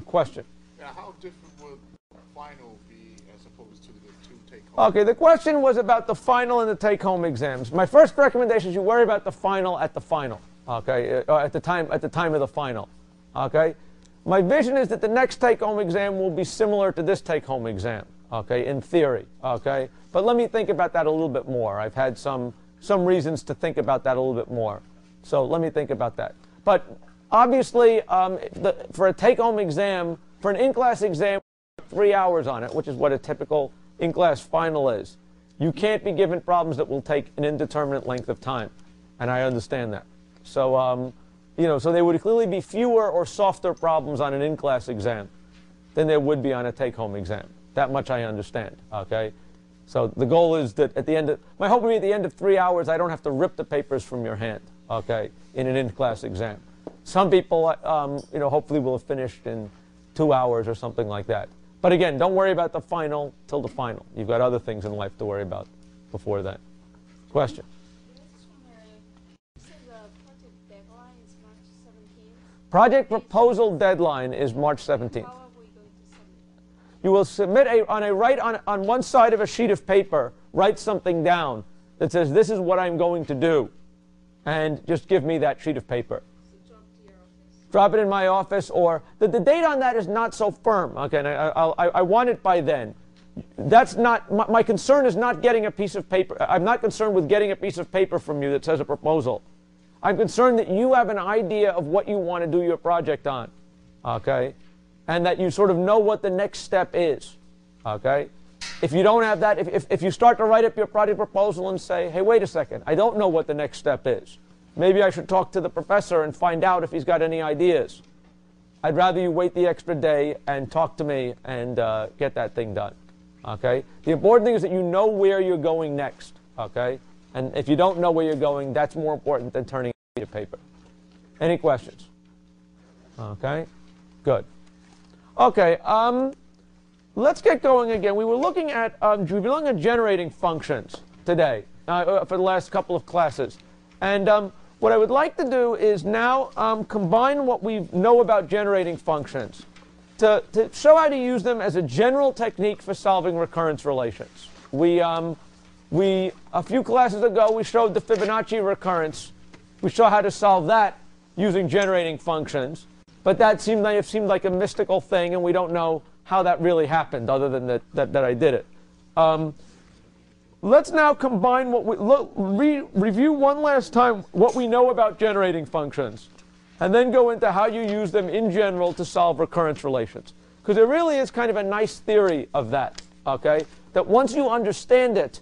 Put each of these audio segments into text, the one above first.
Question. Yeah, how different would final be as opposed to the two take-home? Okay, the question was about the final and the take-home exams. My first recommendation is you worry about the final at the final. Okay, at the time of the final. Okay, my vision is that the next take-home exam will be similar to this take-home exam. Okay, in theory. Okay, but let me think about that a little bit more. I've had some reasons to think about that a little bit more. So let me think about that. But obviously, for a take-home exam, for an in-class exam, 3 hours on it, which is what a typical in-class final is. You can't be given problems that will take an indeterminate length of time, and I understand that. So, so there would clearly be fewer or softer problems on an in-class exam than there would be on a take-home exam. That much I understand. Okay. So the goal is that at the end of my hope would be at the end of 3 hours, I don't have to rip the papers from your hand. Okay, in an in-class exam. Some people, hopefully will have finished in 2 hours or something like that. But again, don't worry about the final till the final. You've got other things in life to worry about before that. Question? Project proposal deadline is March 17th. You will submit on one side of a sheet of paper, write something down that says, this is what I'm going to do. And just give me that sheet of paper. Drop it in my office, or the date on that is not so firm. Okay, and I want it by then. That's not my concern. Is not getting a piece of paper. I'm not concerned with getting a piece of paper from you that says a proposal. I'm concerned that you have an idea of what you want to do your project on. Okay, and that you sort of know what the next step is. Okay, if you don't have that, if you start to write up your project proposal and say, hey, wait a second, I don't know what the next step is. Maybe I should talk to the professor and find out if he's got any ideas. I'd rather you wait the extra day and talk to me and get that thing done. Okay? The important thing is that you know where you're going next. Okay? And if you don't know where you're going, that's more important than turning in a paper. Any questions? Okay? Good. Okay. Let's get going again. We've been looking at generating functions today for the last couple of classes. And what I would like to do is now combine what we know about generating functions to show how to use them as a general technique for solving recurrence relations. A few classes ago, we showed the Fibonacci recurrence. We saw how to solve that using generating functions. But that seemed like a mystical thing, and we don't know how that really happened other than that I did it. Let's now combine what review one last time what we know about generating functions, and then go into how you use them in general to solve recurrence relations. Because there really is kind of a nice theory of that, okay? That once you understand it,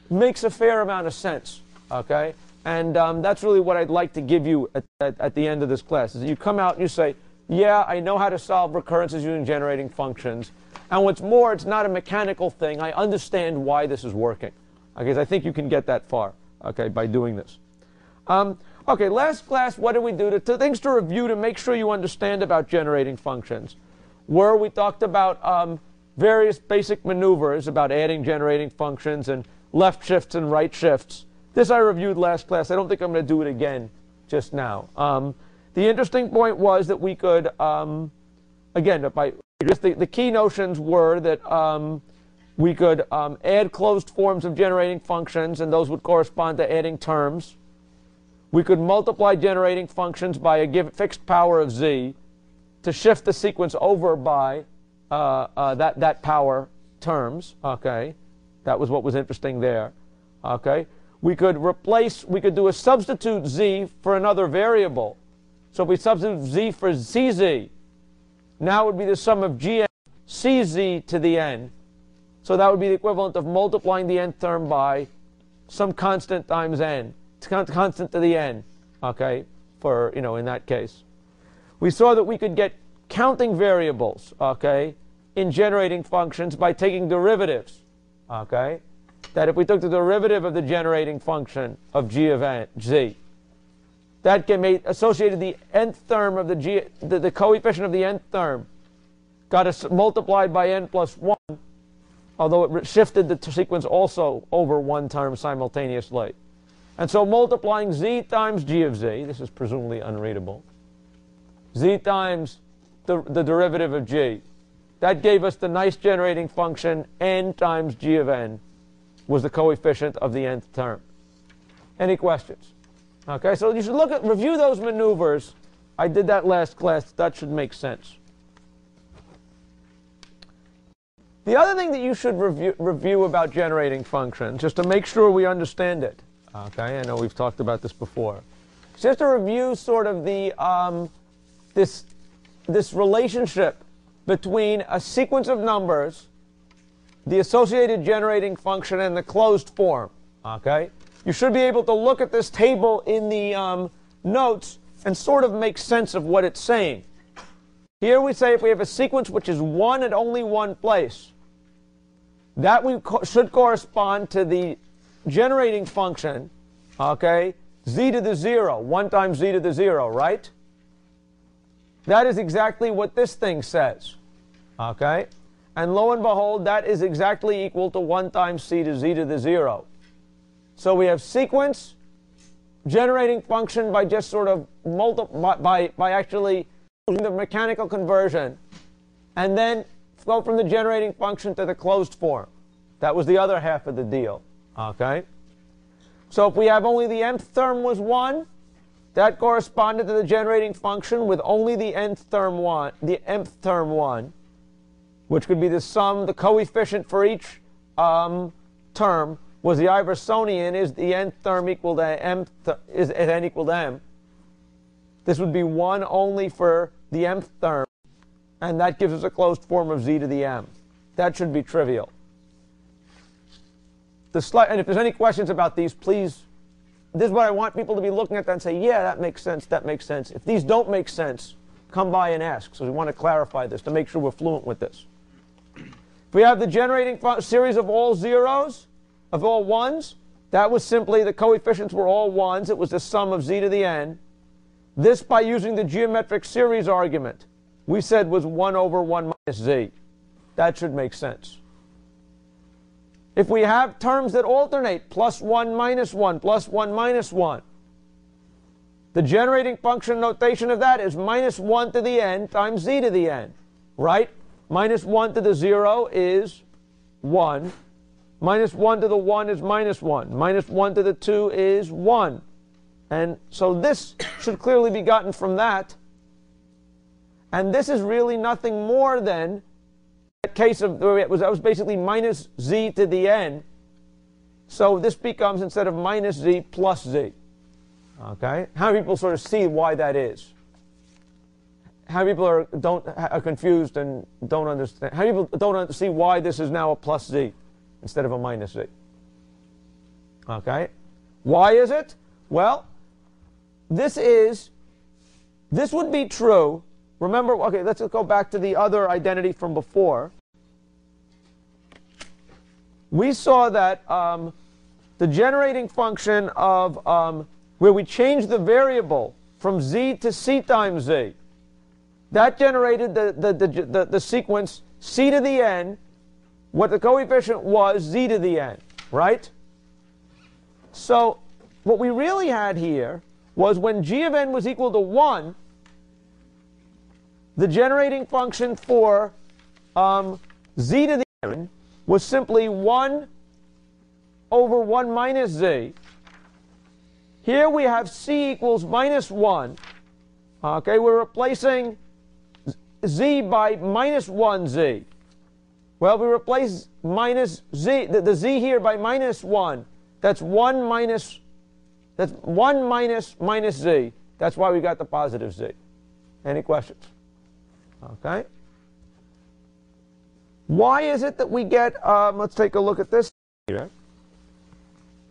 makes a fair amount of sense, okay? And that's really what I'd like to give you at the end of this class, is that you come out and you say, yeah, I know how to solve recurrences using generating functions. And what's more, it's not a mechanical thing. I understand why this is working. Because I think you can get that far, okay, by doing this. Okay, last class, what did we do? Things to review to make sure you understand about generating functions. We talked about various basic maneuvers about adding generating functions and left shifts and right shifts. This I reviewed last class. I don't think I'm going to do it again just now. The interesting point was that we could, the key notions were that we could add closed forms of generating functions, and those would correspond to adding terms. We could multiply generating functions by a fixed power of z to shift the sequence over by that power terms. Okay, that was what was interesting there. Okay, we could do a substitute z for another variable. So if we substitute z for cz, now it would be the sum of gn cz to the n. So that would be the equivalent of multiplying the nth term by some constant times n, constant to the n, okay, for, in that case. We saw that we could get counting variables, okay, in generating functions by taking derivatives, okay. That if we took the derivative of the generating function of g of n, z, that associated the nth term of the coefficient of the nth term, got us multiplied by n plus 1, although it shifted the sequence also over one term simultaneously. And so multiplying z times g of z, this is presumably unreadable, z times the derivative of g. That gave us the nice generating function n times g of n was the coefficient of the nth term. Any questions? Okay, so you should review those maneuvers. I did that last class. That should make sense. The other thing that you should review about generating functions, just to make sure we understand it, okay, I know we've talked about this before, is just to review sort of the this relationship between a sequence of numbers, the associated generating function, and the closed form. Okay, you should be able to look at this table in the notes and sort of make sense of what it's saying. Here we say if we have a sequence which is 1 at only one place, that should correspond to the generating function, okay, z to the 0, 1 times z to the 0, right? That is exactly what this thing says, okay? And lo and behold, that is exactly equal to 1 times c to z to the 0. So we have sequence, generating function by just sort of by actually using the mechanical conversion, and then go from the generating function to the closed form. That was the other half of the deal, okay? So if we have only the nth term was 1, that corresponded to the generating function with only the nth term 1, which could be the sum, the coefficient for each term was the Iversonian. Is the nth term equal to is n equal to m? This would be 1 only for the mth term, and that gives us a closed form of z to the m. That should be trivial. And if there's any questions about these, please, this is what I want people to be looking at that and say, yeah, that makes sense, that makes sense. If these don't make sense, come by and ask. So we want to clarify this to make sure we're fluent with this. If we have the generating series of all zeros, of all ones, that was simply the coefficients were all ones. It was the sum of z to the n. This, by using the geometric series argument, we said was 1 over 1 minus z. That should make sense. If we have terms that alternate, plus 1 minus 1, plus 1 minus 1, the generating function notation of that is minus 1 to the n times z to the n, right? Minus 1 to the 0 is 1. Minus 1 to the 1 is minus 1. Minus 1 to the 2 is 1. And so this should clearly be gotten from that. And this is really nothing more than that case of, that was basically minus z to the n. So this becomes, instead of minus z, plus z. Okay? How many people sort of see why that is? How many people are confused and don't understand? How many people don't see why this is now a plus z instead of a minus z? Okay? Why is it? Well, this would be true. Remember, okay, let's go back to the other identity from before. We saw that the generating function of where we changed the variable from z to c times z, that generated the sequence c to the n, what the coefficient was z to the n, right? So what we really had here was when g of n was equal to 1, the generating function for z to the n was simply 1 over 1 minus z. Here we have c equals minus 1. Okay, we're replacing z by minus 1z. Well, we replace minus z, the z here by minus 1. That's 1 minus minus z. That's why we got the positive z. Any questions? Okay. Why is it that we get, let's take a look at this here.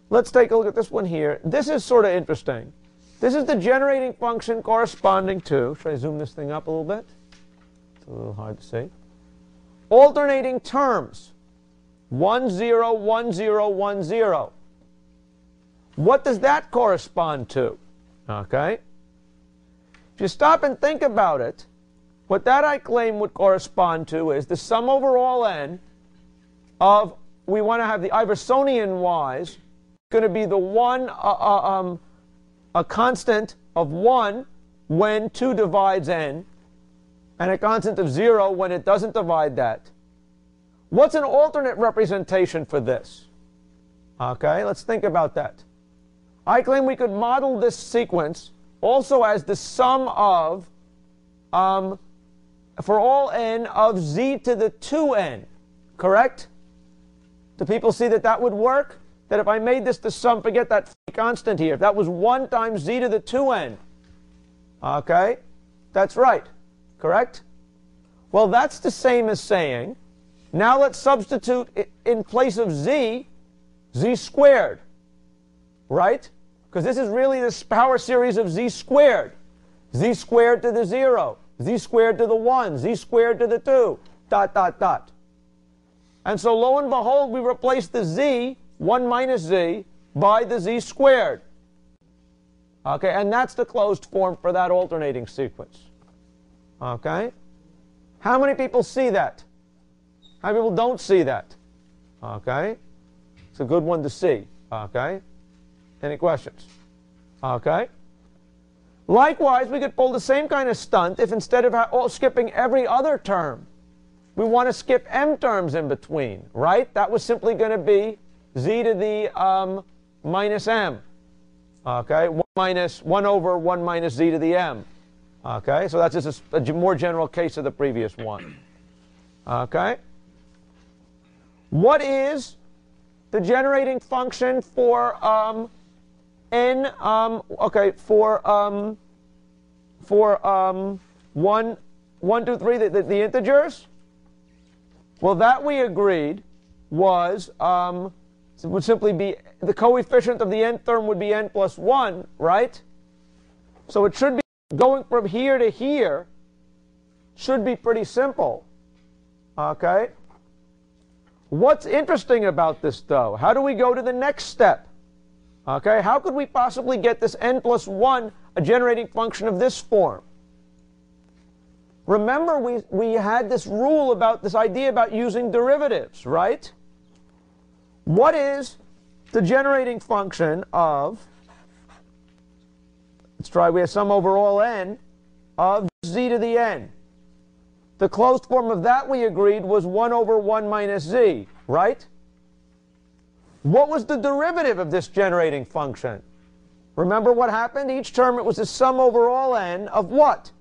Let's take a look at this one here. This is sort of interesting. This is the generating function corresponding to, should I zoom this thing up a little bit? It's a little hard to see. Alternating terms. 1, 0, 1, 0, 1, 0. What does that correspond to? Okay. If you stop and think about it, what that I claim would correspond to is the sum over all n of, we want to have the Iversonian y's, going to be the one, a constant of 1 when 2 divides n, and a constant of 0 when it doesn't divide that. What's an alternate representation for this? Okay, let's think about that. I claim we could model this sequence also as the sum of, for all n, of z to the 2n. Correct? Do people see that that would work? That if I made this the sum, forget that constant here, if that was 1 times z to the 2n. Okay? That's right. Correct? Well, that's the same as saying, now let's substitute in place of z, z squared. Right? Because this is really this power series of z squared. Z squared to the 0, z squared to the 1, z squared to the 2, dot, dot, dot. And so lo and behold, we replace the z, 1 minus z, by the z squared. Okay, and that's the closed form for that alternating sequence. Okay? How many people see that? How many people don't see that? Okay? It's a good one to see. Okay? Any questions? Okay? Likewise, we could pull the same kind of stunt if instead of skipping every other term, we want to skip m terms in between, right? That was simply going to be z to the minus m. Okay? 1 over 1 minus z to the m. Okay? So that's just a more general case of the previous one. Okay? What is the generating function for n, for 1, 2, 3, the integers? Well, that we agreed was, it would simply be, the coefficient of the nth term would be n plus 1, right? So it should be, going from here to here, should be pretty simple. Okay? What's interesting about this, though? How do we go to the next step? Okay, how could we possibly get this n plus 1 a generating function of this form? Remember, we had this rule about this idea about using derivatives, right? What is the generating function of, let's try, we have sum over all n, of z to the n. The closed form of that, we agreed, was 1 over 1 minus z, right? What was the derivative of this generating function? Remember what happened? Each term, it was the sum over all n of what?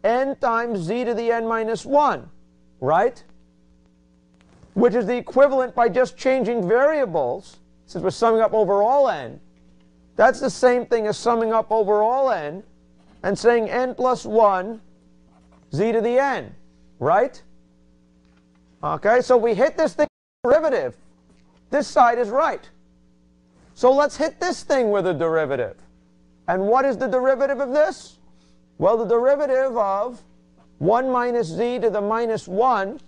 N times z to the n minus 1, right? Which is the equivalent by just changing variables, since we're summing up over all n. That's the same thing as summing up over all n and saying n plus 1 z to the n, right? Okay, so we hit this thing with a derivative. This side is right. So let's hit this thing with a derivative. And what is the derivative of this? Well, the derivative of 1 minus z to the minus 1,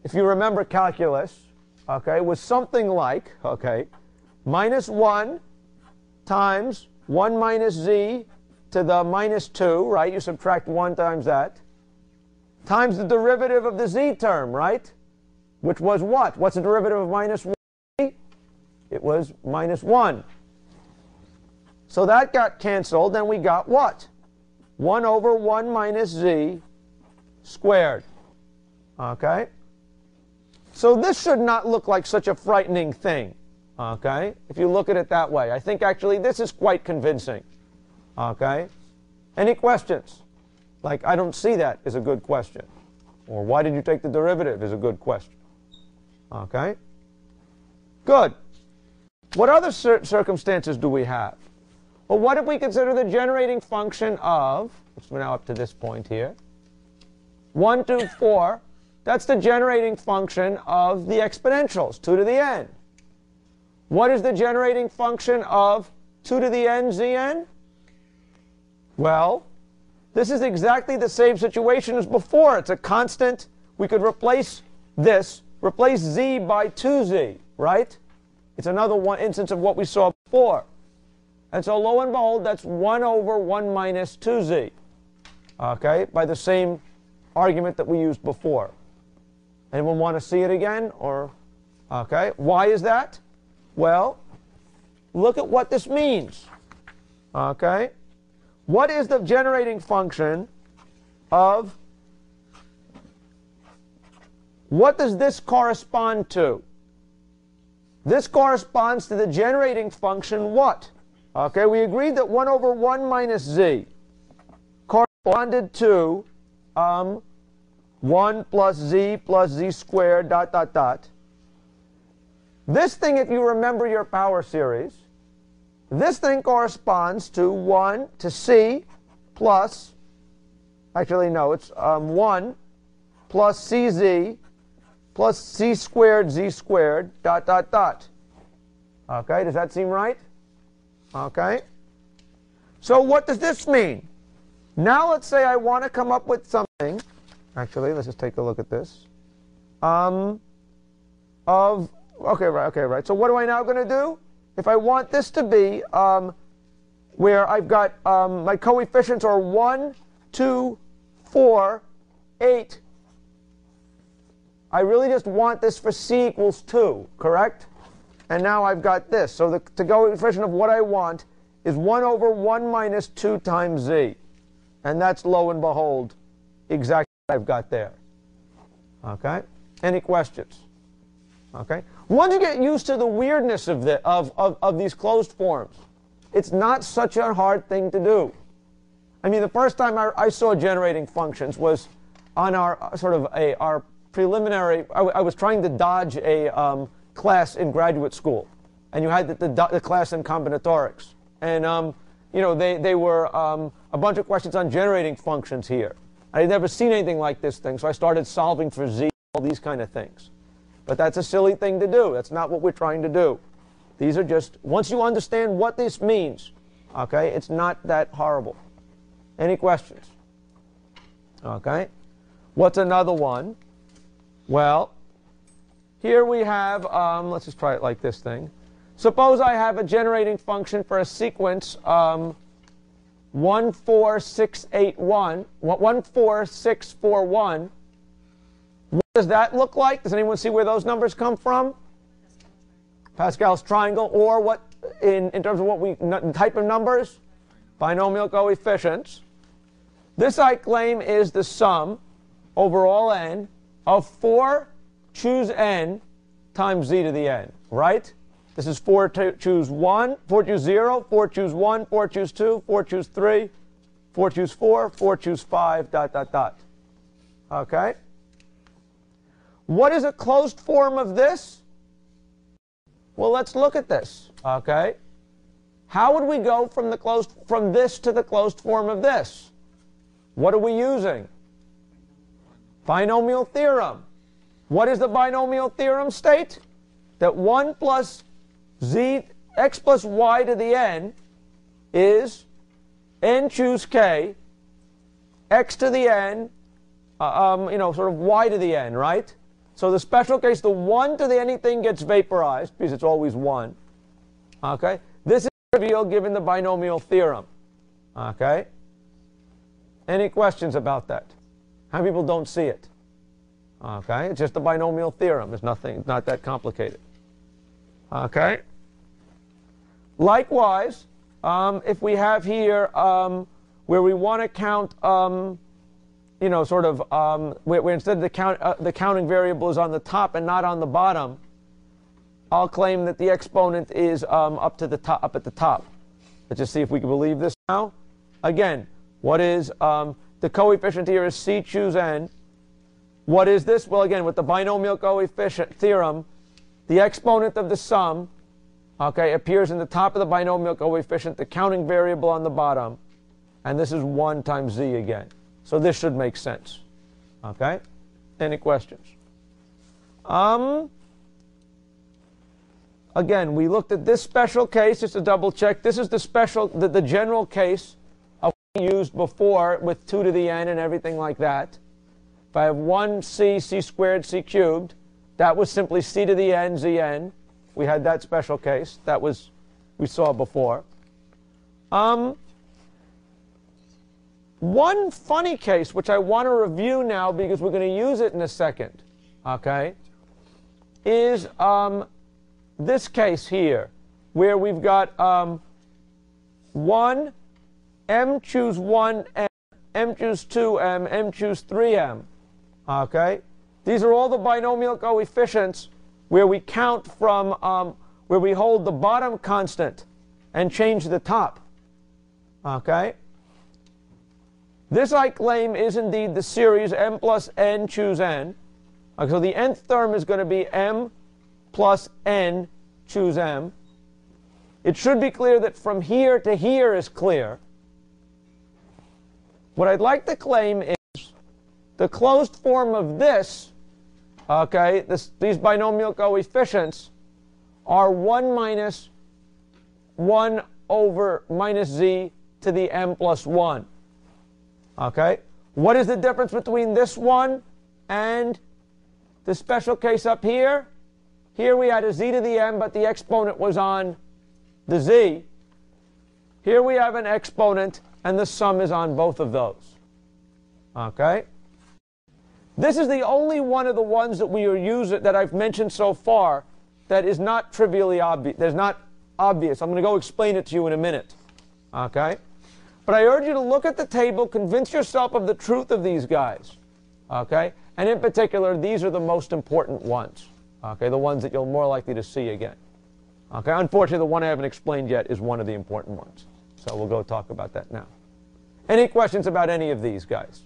if you remember calculus, okay, was something like, okay, minus 1 times 1 minus z to the minus 2, right? You subtract 1 times that, times the derivative of the z term, right? Which was what? What's the derivative of minus 1? It was minus 1. So that got canceled, and we got what? 1 over 1 minus z squared. Okay? So this should not look like such a frightening thing. Okay? If you look at it that way. I think actually this is quite convincing. Okay? Any questions? Like, I don't see that is a good question. Or why did you take the derivative is a good question. Okay? Good. What other circumstances do we have? Well, what if we consider the generating function of, which we're now up to this point here, 1, 2, 4, that's the generating function of the exponentials, 2 to the n. What is the generating function of 2 to the n zn? Well, this is exactly the same situation as before. It's a constant. We could replace this, replace z by 2z, right? It's another one instance of what we saw before. And so lo and behold, that's 1 over 1 minus 2z, okay, by the same argument that we used before. Anyone want to see it again? Or, okay, why is that? Well, look at what this means. Okay, what is the generating function of What does this correspond to? This corresponds to the generating function what? Okay, we agreed that 1 over 1 minus z corresponded to 1 plus z squared dot dot dot. This thing, if you remember your power series, this thing corresponds to 1 to c plus, actually no, it's 1 plus cz plus c squared z squared dot dot dot. Okay, does that seem right? Okay. So what does this mean? Now let's say I want to come up with something. Actually, let's just take a look at this. Okay, right. So what am I now going to do? If I want this to be where I've got my coefficients are 1, 2, 4, 8. I really just want this for c equals 2, correct? And now I've got this. So the coefficient of what I want is 1 over 1 minus 2 times z. And that's, lo and behold, exactly what I've got there. Okay? Any questions? Okay? Once you get used to the weirdness of these closed forms, it's not such a hard thing to do. I mean, the first time I saw generating functions was on our our preliminary. I was trying to dodge a class in graduate school, and you had the class in combinatorics, and you know, they were a bunch of questions on generating functions here. I had never seen anything like this thing, so I started solving for z, all these kind of things. But that's a silly thing to do. That's not what we're trying to do. These are just, once you understand what this means, okay, it's not that horrible. Any questions? Okay. What's another one? Well, here we have, let's just try it like this thing. Suppose I have a generating function for a sequence 14641. What does that look like? Does anyone see where those numbers come from? Pascal's triangle, or what in terms of what type of numbers? Binomial coefficients. This, I claim, is the sum over all n of 4 choose n times z to the n, right? This is 4 choose 1, 4 choose 0, 4 choose 1, 4 choose 2, 4 choose 3, 4 choose 4, 4 choose 5, dot, dot, dot. Okay? What is a closed form of this? Well, let's look at this. Okay? How would we go from this to the closed form of this? What are we using? Binomial theorem. What does the binomial theorem state? That 1 plus z, x plus y to the n is n choose k, x to the n, sort of y to the n, right? So the special case, the 1 to the anything gets vaporized, because it's always 1. Okay? This is revealed given the binomial theorem. Okay? Any questions about that? How many people don't see it? Okay? It's just the binomial theorem. It's nothing, not that complicated. Okay? Likewise, if we have here where we want to count, where instead of the counting variable is on the top and not on the bottom, I'll claim that the exponent is up at the top. Let's just see if we can believe this now. Again, what is the coefficient here is c choose n. What is this? Well, again, with the binomial coefficient theorem, the exponent of the sum, okay, appears in the top of the binomial coefficient, the counting variable on the bottom, and this is 1 times z again. So this should make sense. Okay? Any questions? Again, we looked at this special case, just to double check. This is the general case of what we used before with 2 to the n and everything like that. If I have 1c, c squared, c cubed, that was simply c to the n, zn. We had that special case. That was, we saw before. One funny case, which I want to review now because we're going to use it in a second, okay, is this case here, where we've got 1, m choose 1, m choose 2, m choose 3m. Okay? These are all the binomial coefficients where we count from, where we hold the bottom constant and change the top. Okay? This, I claim, is indeed the series m plus n choose n. Okay, so the nth term is going to be m plus n choose m. It should be clear that from here to here is clear. What I'd like to claim is the closed form of this, okay, these binomial coefficients are 1 minus 1 over minus z to the m plus 1. Okay? What is the difference between this one and the special case up here? Here we had a z to the m, but the exponent was on the z. Here we have an exponent, and the sum is on both of those. Okay? This is the only one of the ones that we are using, that I've mentioned so far, that is not trivially obvious. There's not obvious. I'm going to go explain it to you in a minute. Okay? But I urge you to look at the table, convince yourself of the truth of these guys. Okay? And in particular, these are the most important ones. Okay? The ones that you're more likely to see again. Okay? Unfortunately, the one I haven't explained yet is one of the important ones. So we'll go talk about that now. Any questions about any of these guys?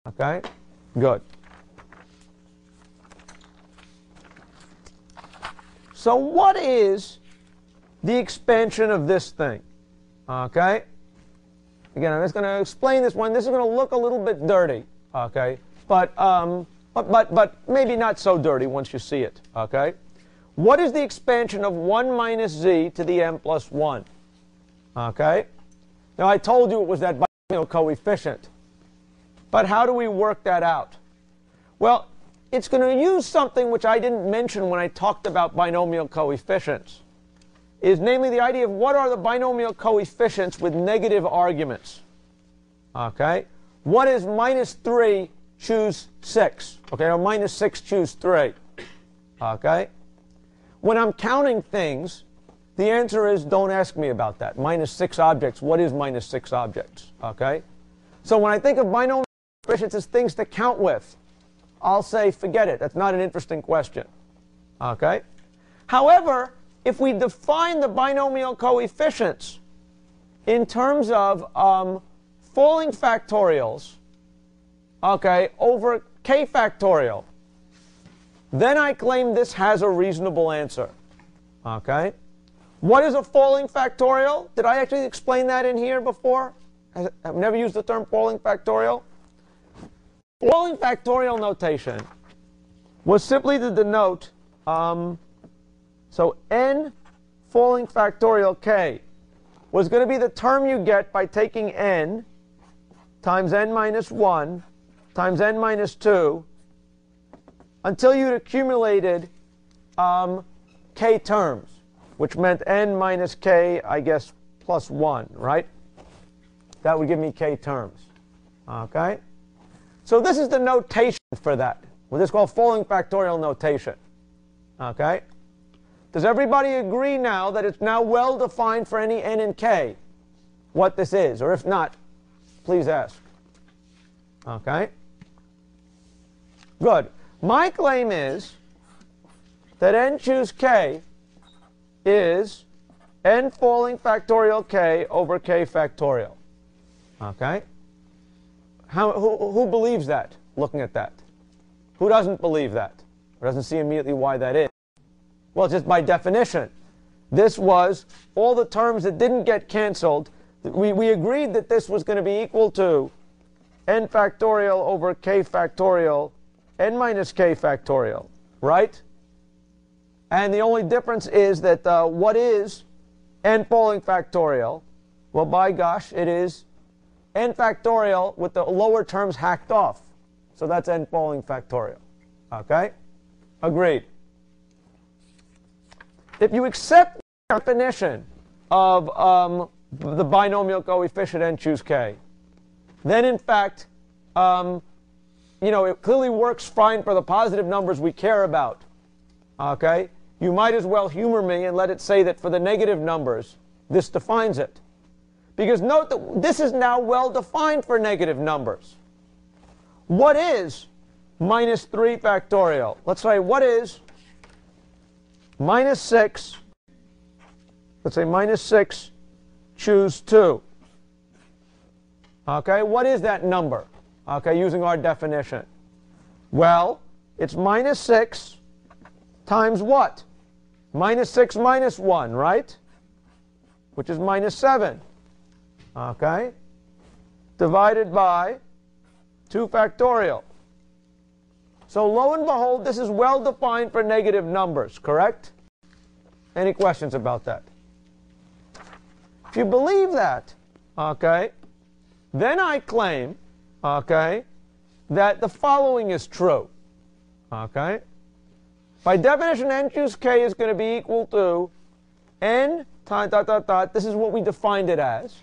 Okay? Good. So what is the expansion of this thing? Okay? Again, I'm just going to explain this one. This is going to look a little bit dirty. Okay? But maybe not so dirty once you see it. Okay? What is the expansion of 1 minus z to the m plus 1? Okay? Now, I told you it was that binomial coefficient. But how do we work that out? Well, it's going to use something which I didn't mention when I talked about binomial coefficients, is namely the idea of what are the binomial coefficients with negative arguments. Okay? What is minus 3 choose 6? Okay, or minus 6 choose 3. Okay? When I'm counting things, the answer is don't ask me about that. Minus 6 objects. What is minus 6 objects? Okay? So when I think of binomial coefficients as things to count with, I'll say forget it. That's not an interesting question. Okay? However, if we define the binomial coefficients in terms of falling factorials, okay, over k factorial, then I claim this has a reasonable answer. Okay? What is a falling factorial? Did I actually explain that in here before? I've never used the term falling factorial. Falling factorial notation was simply to denote, so n falling factorial k was going to be the term you get by taking n times n minus 1 times n minus 2 until you'd accumulated k terms, which meant n minus k, I guess, plus 1, right? That would give me k terms. Okay? So this is the notation for that. What is called falling factorial notation. Okay? Does everybody agree now that it's now well defined for any n and k what this is? Or if not, please ask. Okay? Good. My claim is that n choose k is n falling factorial k over k factorial. Okay? Who believes that, looking at that? Who doesn't believe that? Or doesn't see immediately why that is? Well, just by definition. This was all the terms that didn't get canceled. We agreed that this was going to be equal to n factorial over k factorial, n minus k factorial, right? And the only difference is that what is n falling factorial? Well, by gosh, it is n factorial with the lower terms hacked off. So that's n falling factorial. Okay? Agreed. If you accept the definition of the binomial coefficient n choose k, then in fact, it clearly works fine for the positive numbers we care about. Okay? You might as well humor me and let it say that for the negative numbers, this defines it. Because note that this is now well defined for negative numbers. What is minus 3 factorial. Let's say, what is minus 6? Let's say minus 6, choose 2. Okay, what is that number? Okay, using our definition. Well, it's minus 6 times what? Minus 6 minus 1, right? Which is minus 7. Okay? Divided by 2 factorial. So lo and behold, this is well defined for negative numbers, correct? Any questions about that? If you believe that, okay, then I claim, okay, that the following is true. Okay? By definition, n choose k is going to be equal to n times dot dot dot. This is what we defined it as.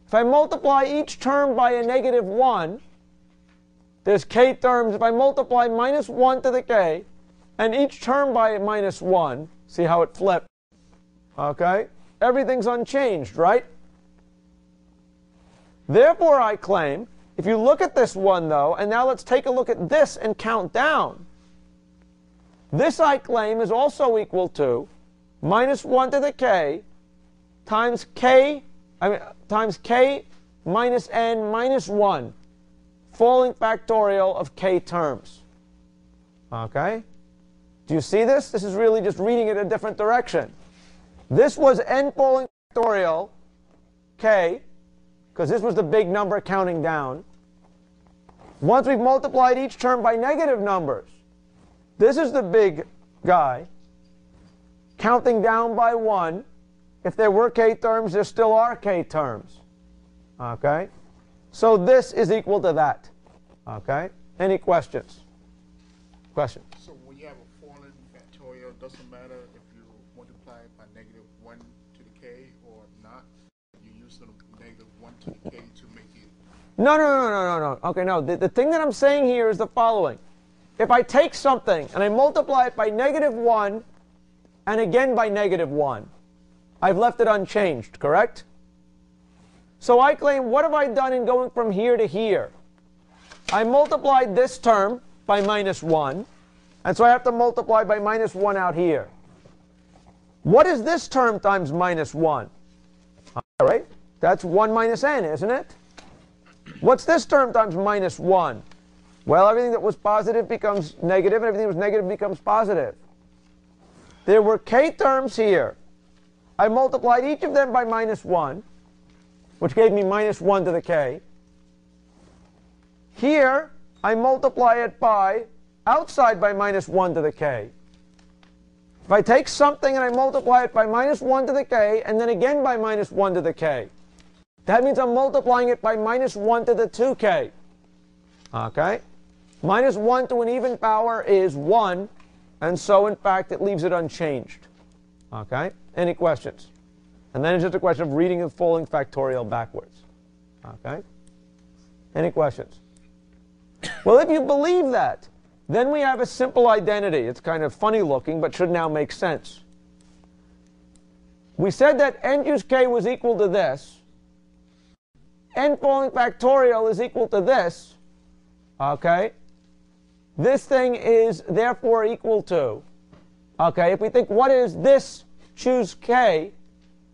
If I multiply each term by a negative 1, there's k terms. If I multiply minus 1 to the k, and each term by a minus 1, see how it flipped? Okay? Everything's unchanged, right? Therefore, I claim, if you look at this one, though, and now let's take a look at this and count down. This, I claim, is also equal to minus 1 to the k times k minus n minus 1, falling factorial of k terms. Okay? Do you see this? This is really just reading it in a different direction. This was n falling factorial k, because this was the big number counting down. Once we've multiplied each term by negative numbers, this is the big guy counting down by 1. If there were k terms, there still are k terms. Okay? So this is equal to that. Okay? Any questions? Questions? So when you have a fallen factorial, it doesn't matter if you multiply it by negative 1 to the k or not? You use the negative 1 to the k to make it... No. Okay, no. The thing that I'm saying here is the following. If I take something and I multiply it by negative 1 and again by negative 1, I've left it unchanged, correct? So I claim, what have I done in going from here to here? I multiplied this term by minus 1, and so I have to multiply by minus 1 out here. What is this term times minus 1? All right, that's 1 minus n, isn't it? What's this term times minus 1? Well, everything that was positive becomes negative, and everything that was negative becomes positive. There were k terms here. I multiplied each of them by minus 1, which gave me minus 1 to the k. Here, I multiply it by, outside by minus 1 to the k. If I take something and I multiply it by minus 1 to the k, and then again by minus 1 to the k, that means I'm multiplying it by minus 1 to the 2k. Okay? Minus 1 to an even power is 1, and so, in fact, it leaves it unchanged. Okay? Any questions? And then it's just a question of reading and falling factorial backwards. Okay? Any questions? Well, if you believe that, then we have a simple identity. It's kind of funny looking, but should now make sense. We said that n choose k was equal to this. N falling factorial is equal to this. Okay? This thing is therefore equal to, okay, if we think what is this choose k,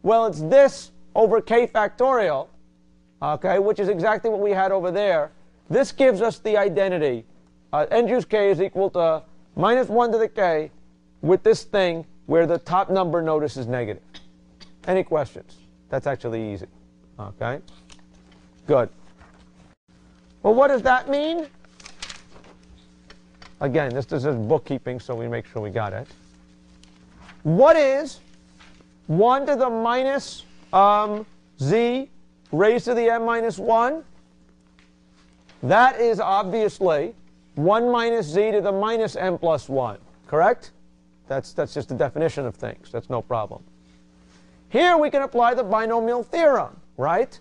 well, it's this over k factorial, okay, which is exactly what we had over there. This gives us the identity. N choose k is equal to minus 1 to the k with this thing where the top number, notice, is negative. Any questions? That's actually easy. Okay? Good. Well, what does that mean? Again, this is bookkeeping, so we make sure we got it. What is 1 to the minus z raised to the m minus 1? That is obviously 1 minus z to the minus m plus 1. Correct? That's just the definition of things. That's no problem. Here we can apply the binomial theorem, right?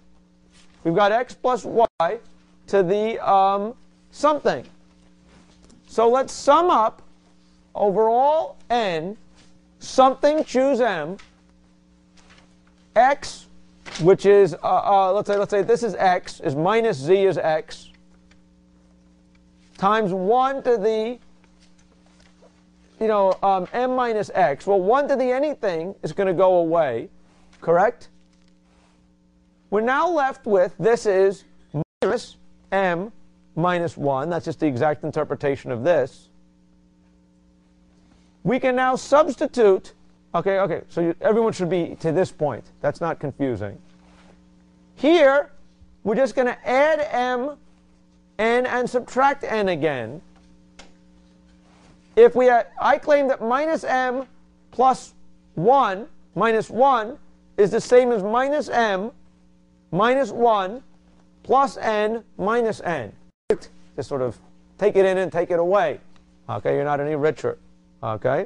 We've got x plus y to the something. So let's sum up over all n, something choose m, x, which is, let's say this is x, is minus z is x, times 1 to the, m minus x. Well, 1 to the anything is going to go away, correct? We're now left with, this is minus m minus 1. That's just the exact interpretation of this. We can now substitute, okay, so everyone should be to this point. That's not confusing. Here, we're just going to add m, n, and subtract n again. If I claim that minus m plus 1 minus 1 is the same as minus m minus 1 plus n minus n. Just sort of take it in and take it away. Okay, you're not any richer. Okay?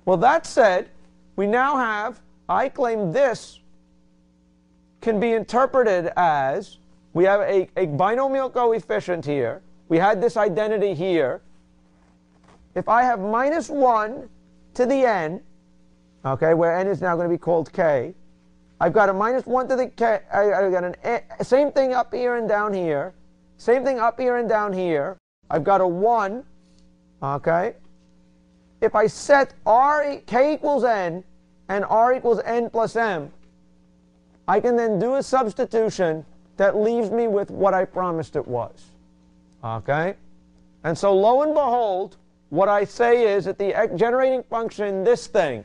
Well, that said, we now have, I claim this can be interpreted as, we have a binomial coefficient here. We had this identity here. If I have minus 1 to the n, okay, where n is now going to be called k, I've got a minus 1 to the k, I've got same thing up here and down here, same thing up here and down here. I've got a 1, okay? If I set k equals n and r equals n plus m, I can then do a substitution that leaves me with what I promised it was. Okay? And so lo and behold, what I say is that the generating function, this thing,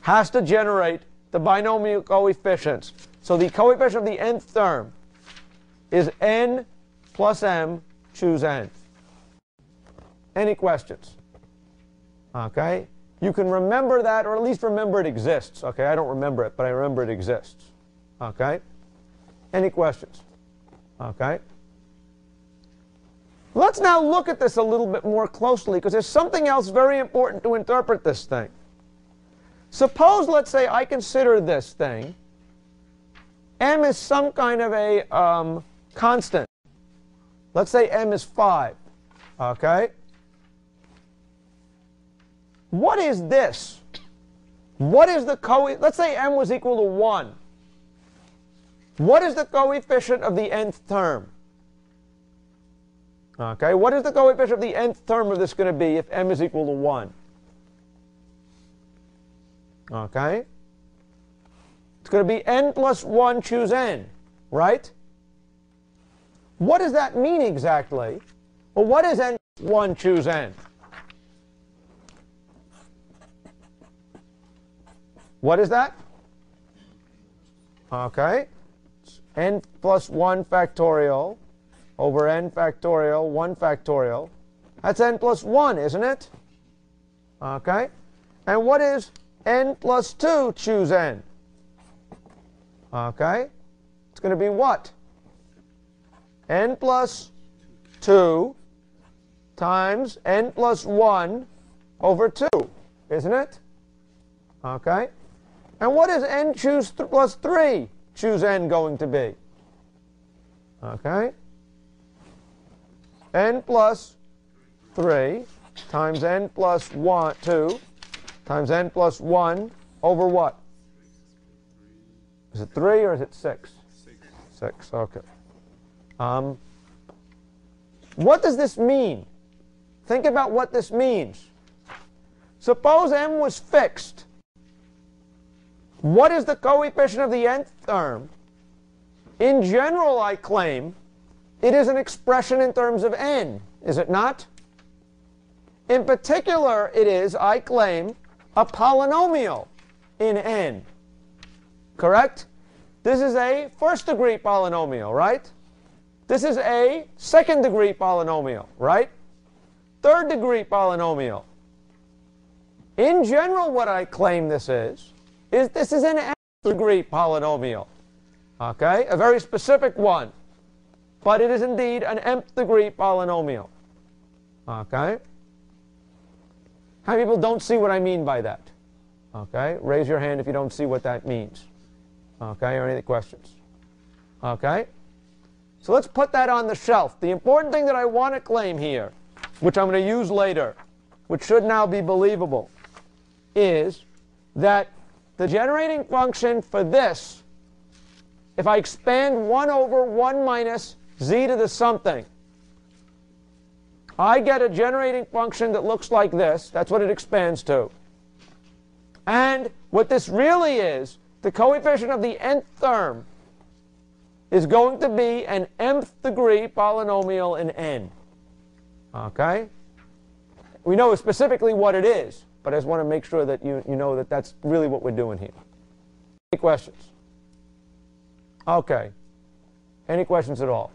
has to generate the binomial coefficients. So the coefficient of the nth term is n plus m, choose n. Any questions? Okay? You can remember that, or at least remember it exists. Okay, I don't remember it, but I remember it exists. Okay? Any questions? Okay? Let's now look at this a little bit more closely, because there's something else very important to interpret this thing. Suppose, let's say, I consider this thing, m is some kind of a constant. Let's say m is 5. Okay? What is this? What is the let's say m was equal to 1. What is the coefficient of the nth term? Okay, what is the coefficient of the nth term of this going to be if m is equal to 1? Okay? It's going to be n plus 1, choose n, right? What does that mean exactly? Well, what is n plus 1, choose n? What is that? Okay. It's n plus 1 factorial over n factorial, 1 factorial. That's n plus 1, isn't it? Okay. And what is n plus 2, choose n? Okay. It's going to be what? N plus 2 times n plus 1 over 2, isn't it? Okay. And what is n plus 3, choose n, going to be? Okay. N plus 3 times n plus 2 times n plus 1 over what? Is it 3 or is it 6? 6, okay. What does this mean? Think about what this means. Suppose m was fixed. What is the coefficient of the nth term? In general, I claim it is an expression in terms of n, is it not? In particular, it is, I claim, a polynomial in n. Correct? This is a first-degree polynomial, right? This is a second-degree polynomial, right? Third-degree polynomial. In general, what I claim this is this is an nth-degree polynomial. Okay? A very specific one. But it is indeed an nth-degree polynomial. Okay? How many people don't see what I mean by that? Okay? Raise your hand if you don't see what that means. Okay? Or any questions? Okay? So let's put that on the shelf. The important thing that I want to claim here, which I'm going to use later, which should now be believable, is that the generating function for this, if I expand 1 over 1 minus z to the something, I get a generating function that looks like this. That's what it expands to. And what this really is, the coefficient of the nth term is going to be an mth degree polynomial in n. Okay? We know specifically what it is, but I just want to make sure that you know that that's really what we're doing here. Any questions? Okay. Any questions at all?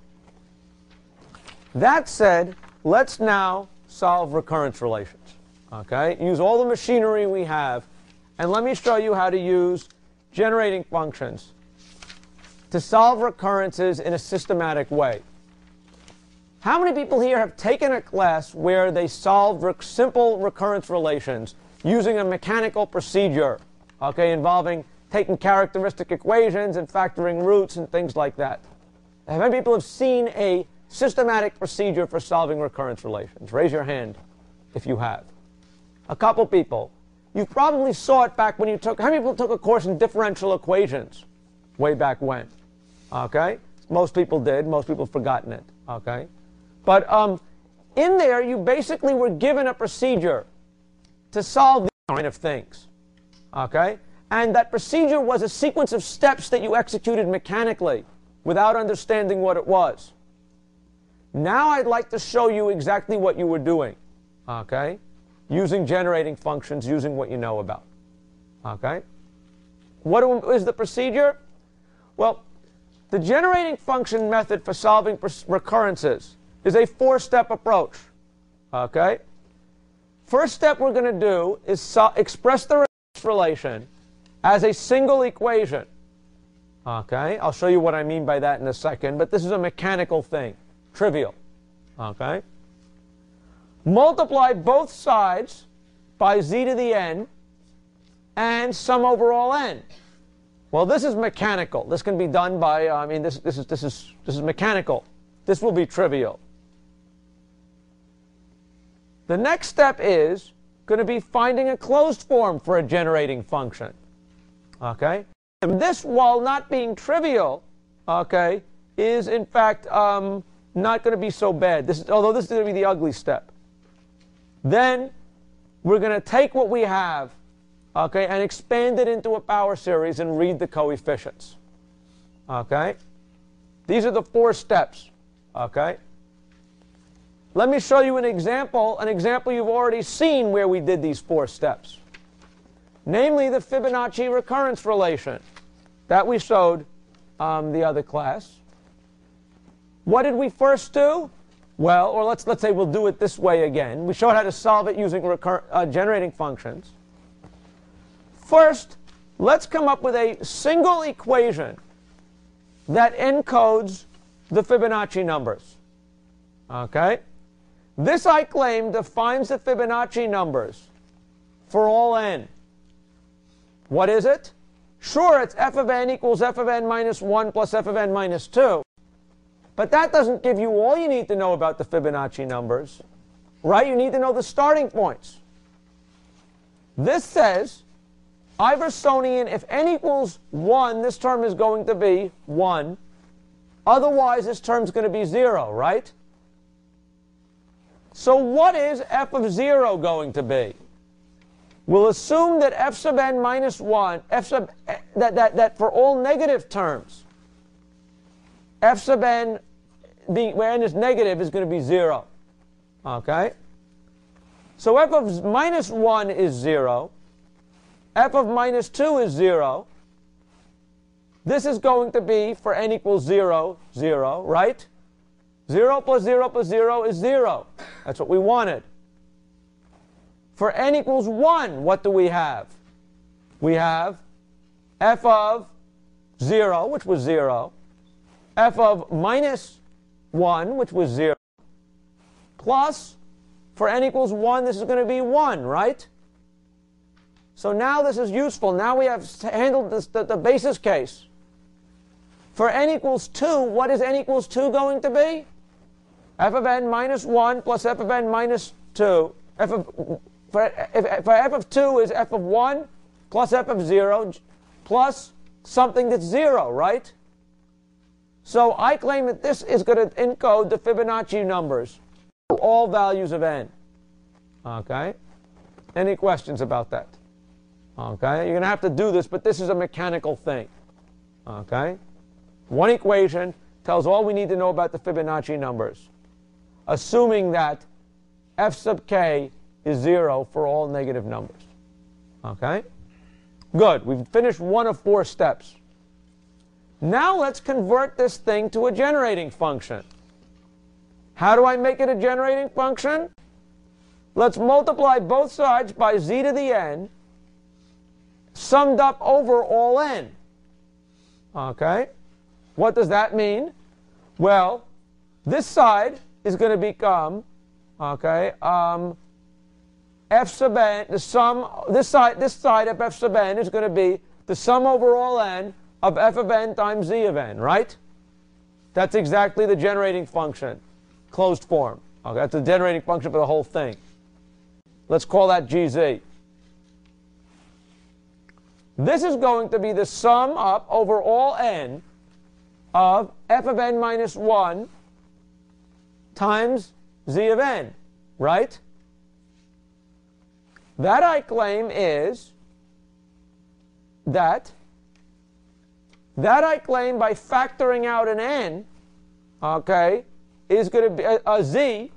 That said, let's now solve recurrence relations. Okay? Use all the machinery we have, and let me show you how to use generating functions to solve recurrences in a systematic way. How many people here have taken a class where they solved simple recurrence relations using a mechanical procedure, okay, involving taking characteristic equations and factoring roots and things like that? How many people have seen a systematic procedure for solving recurrence relations? Raise your hand if you have. A couple people. You probably saw it back when you took, how many people took a course in differential equations way back when? Okay? Most people did. Most people have forgotten it. Okay? But in there, you basically were given a procedure to solve these kind of things. Okay? And that procedure was a sequence of steps that you executed mechanically without understanding what it was. Now I'd like to show you exactly what you were doing. Okay? Using generating functions, using what you know about. Okay? What is the procedure? Well, the generating function method for solving recurrences is a four-step approach. Okay? First step we're going to do is express the recurrence relation as a single equation. Okay? I'll show you what I mean by that in a second, but this is a mechanical thing. Trivial. Okay? Multiply both sides by z to the n and sum over all n. Well, this is mechanical. This can be done by, this is mechanical. This will be trivial. The next step is going to be finding a closed form for a generating function. Okay? And this, while not being trivial, okay, is in fact not going to be so bad. Although this is going to be the ugly step. Then we're going to take what we have, okay, and expand it into a power series and read the coefficients. Okay? These are the four steps. Okay? Let me show you an example you've already seen where we did these four steps. Namely, the Fibonacci recurrence relation that we showed the other class. What did we first do? Well, or let's say we'll do it this way again. We showed how to solve it using generating functions. First, let's come up with a single equation that encodes the Fibonacci numbers. Okay? This, I claim, defines the Fibonacci numbers for all n. What is it? Sure, it's f of n equals f of n minus 1 plus f of n minus 2. But that doesn't give you all you need to know about the Fibonacci numbers. Right? You need to know the starting points. This says Iversonian, if n equals 1, this term is going to be 1. Otherwise, this term is going to be 0, right? So what is f of 0 going to be? We'll assume that f sub n minus 1, that for all negative terms, f sub n, where n is negative, is going to be 0. Okay? So f of minus 1 is 0. F of minus 2 is 0. This is going to be, for n equals 0, 0, right? 0 plus 0 plus 0 is 0. That's what we wanted. For n equals 1, what do we have? We have f of 0, which was 0, f of minus 1, which was 0, plus, for n equals 1, this is going to be 1, right? So now this is useful. Now we have handled the basis case. For n equals 2, what is n equals 2 going to be? F of n minus 1 plus f of n minus 2. For f of 2 is f of 1 plus f of 0 plus something that's 0, right? So I claim that this is going to encode the Fibonacci numbers for all values of n. Okay? Any questions about that? Okay? You're going to have to do this, but this is a mechanical thing. Okay? One equation tells all we need to know about the Fibonacci numbers, assuming that f sub k is 0 for all negative numbers. Okay? Good. We've finished one of 4 steps. Now let's convert this thing to a generating function. How do I make it a generating function? Let's multiply both sides by z to the n, summed up over all n. Okay? What does that mean? Well, this side is going to become, okay, f sub n, the sum, this side of f sub n is going to be the sum over all n of f of n times z of n, right? That's exactly the generating function, closed form. Okay, that's the generating function for the whole thing. Let's call that gz. This is going to be the sum up over all n of f of n minus 1 times z of n, right? That, I claim, is that I claim by factoring out an n, okay, is going to be a z,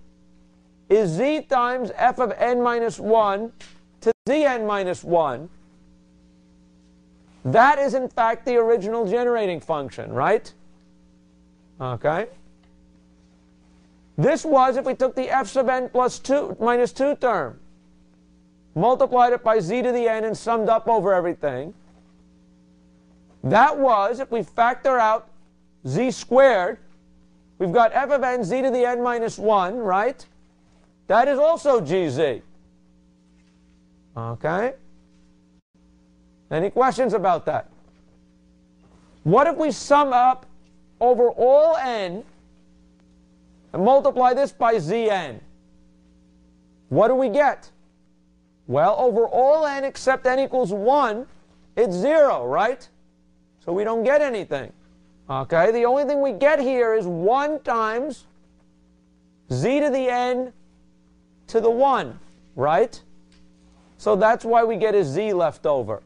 is z times f of n minus 1 to zn minus 1. That is, in fact, the original generating function, right? Okay. This was if we took the f sub n plus 2 minus 2 term, multiplied it by z to the n, and summed up over everything. That was if we factor out z squared. We've got f of n z to the n minus 1, right? That is also gz. Okay? Any questions about that? What if we sum up over all n and multiply this by zn? What do we get? Well, over all n except n equals 1, it's 0, right? So we don't get anything. Okay, the only thing we get here is 1 times z to the n to the 1, right? So that's why we get a z left over.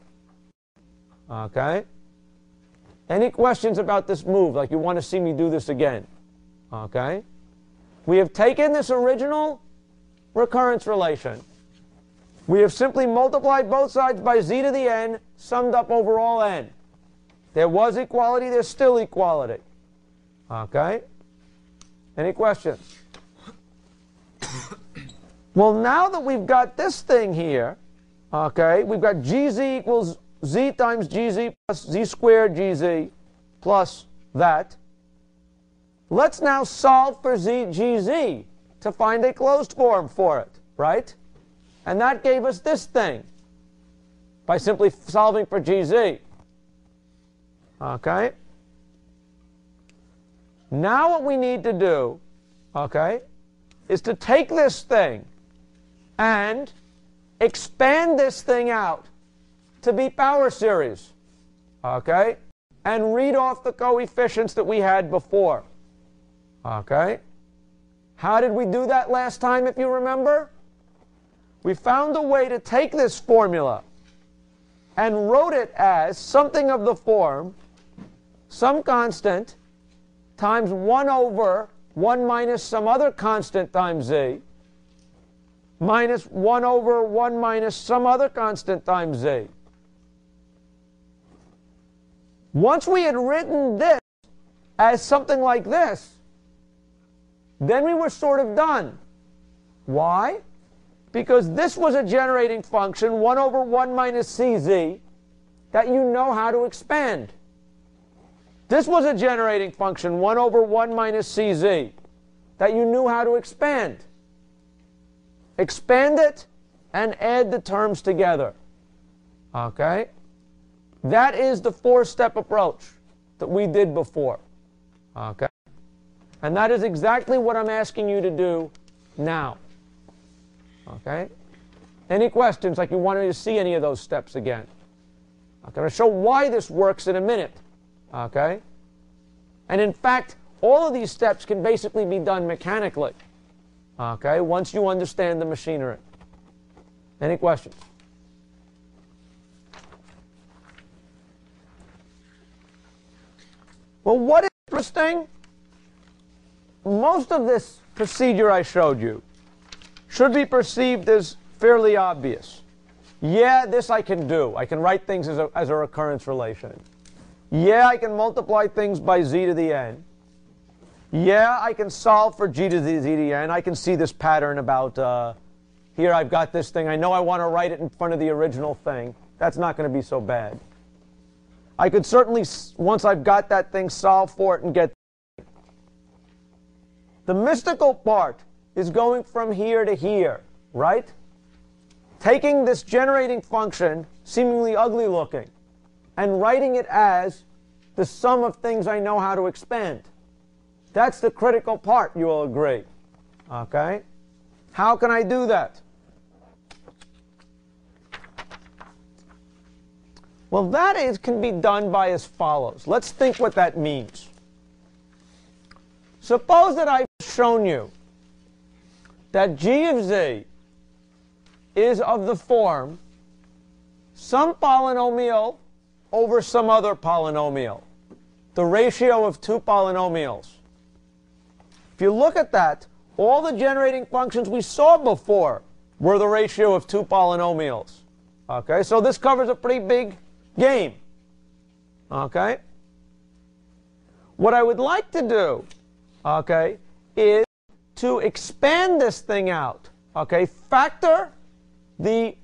Okay? Any questions about this move, like you want to see me do this again? Okay? We have taken this original recurrence relation. We have simply multiplied both sides by z to the n, summed up over all n. There was equality, there's still equality. Okay? Any questions? Well, now that we've got this thing here, okay, we've got gz equals z times gz plus z squared gz plus that. Let's now solve for gz to find a closed form for it, right? And that gave us this thing by simply solving for gz. Okay? Now what we need to do, okay, is to take this thing and expand this thing out to be power series, okay, and read off the coefficients that we had before. Okay? How did we do that last time, if you remember? We found a way to take this formula and wrote it as something of the form some constant times 1 over 1 minus some other constant times z minus 1 over 1 minus some other constant times z. Once we had written this as something like this, then we were sort of done. Why? Because this was a generating function, 1 over 1 minus cz, that you know how to expand. This was a generating function, 1 over 1 minus cz, that you knew how to expand. Expand it and add the terms together. Okay? That is the 4-step approach that we did before. Okay? And that is exactly what I'm asking you to do now. Okay? Any questions, like you wanted to see any of those steps again? I'm going to show why this works in a minute. Okay? And in fact, all of these steps can basically be done mechanically. Okay, once you understand the machinery. Any questions? Well, what is interesting? Most of this procedure I showed you should be perceived as fairly obvious. Yeah, this I can do. I can write things as a recurrence relation. Yeah, I can multiply things by z to the n. Yeah, I can solve for g to the z to the n. I can see this pattern about here I've got this thing. I know I want to write it in front of the original thing. That's not going to be so bad. I could certainly, once I've got that thing, solve for it and get the mystical part is going from here to here, right? Taking this generating function, seemingly ugly looking, and writing it as the sum of things I know how to expand. That's the critical part, you will agree. Okay? How can I do that? Well, can be done by as follows. Let's think what that means. Suppose that I've shown you that g of z is of the form some polynomial over some other polynomial, the ratio of two polynomials. If you look at that, all the generating functions we saw before were the ratio of two polynomials. Okay, so this covers a pretty big game. Okay? What I would like to do, okay, is to expand this thing out. Okay, factor the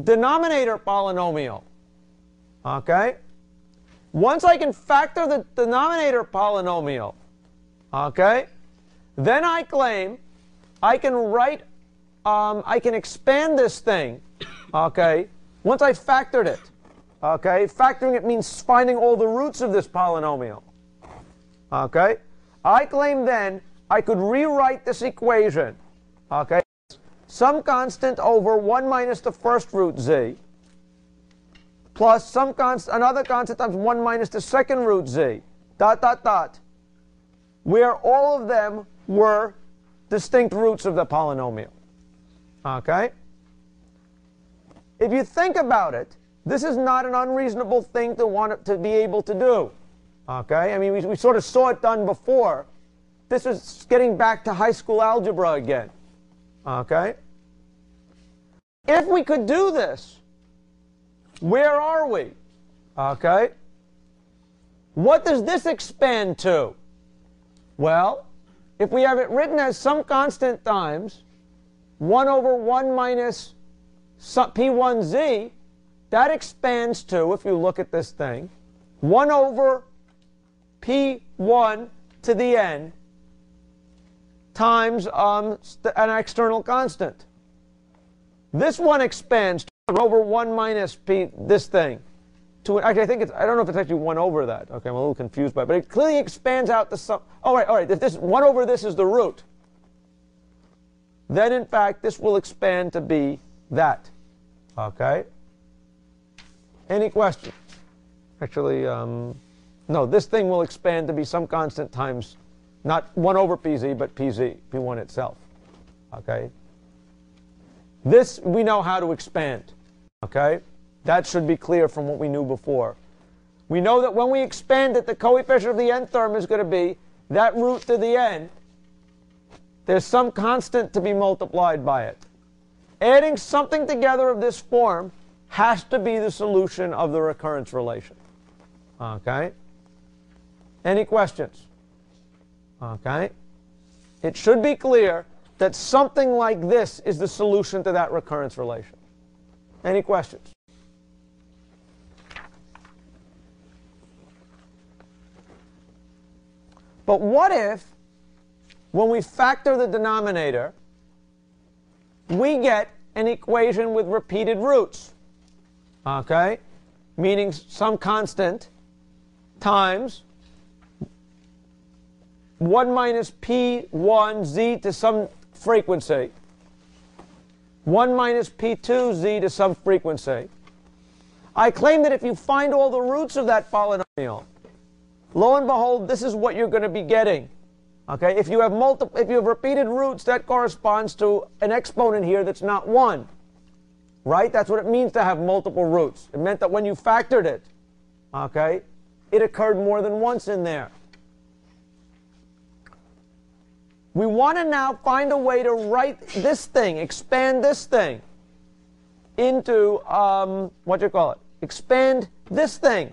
denominator polynomial. Okay? Once I can factor the denominator polynomial, okay, then I claim I can write, I can expand this thing, okay, once I factored it. Okay, factoring it means finding all the roots of this polynomial. Okay, I claim then I could rewrite this equation. Okay, some constant over 1 minus the first root z plus some another constant times 1 minus the second root z, dot, dot, dot, where all of them were distinct roots of the polynomial. Okay? If you think about it, this is not an unreasonable thing to want to be able to do. Okay? I mean, we sort of saw it done before. This is getting back to high school algebra again. Okay? If we could do this, where are we? Okay? What does this expand to? Well, if we have it written as some constant times 1 over 1 minus p1z, that expands to, if you look at this thing, 1 over p1 to the n times an external constant. This one expands to over 1 minus p, this thing. Actually, I think it's, I don't know if it's actually 1 over that. Okay, I'm a little confused by it. But it clearly expands out the sum. All right, if this 1 over this is the root, then in fact this will expand to be that. Okay? Any questions? Actually, no, this thing will expand to be some constant times, not 1 over pz, but pz, p1 itself. Okay? This, we know how to expand. Okay? That should be clear from what we knew before. We know that when we expand it, the coefficient of the nth term is going to be that root to the n. There's some constant to be multiplied by it. Adding something together of this form has to be the solution of the recurrence relation. Okay? Any questions? Okay? It should be clear that something like this is the solution to that recurrence relation. Any questions? But what if, when we factor the denominator, we get an equation with repeated roots? Okay? Meaning some constant times 1 minus p1z to some frequency, 1 minus p2z to some frequency. I claim that if you find all the roots of that polynomial, lo and behold, this is what you're going to be getting. Okay, if you have repeated roots, that corresponds to an exponent here that's not 1. Right? That's what it means to have multiple roots. It meant that when you factored it, okay, it occurred more than once in there. We want to now find a way to write this thing, expand this thing into, expand this thing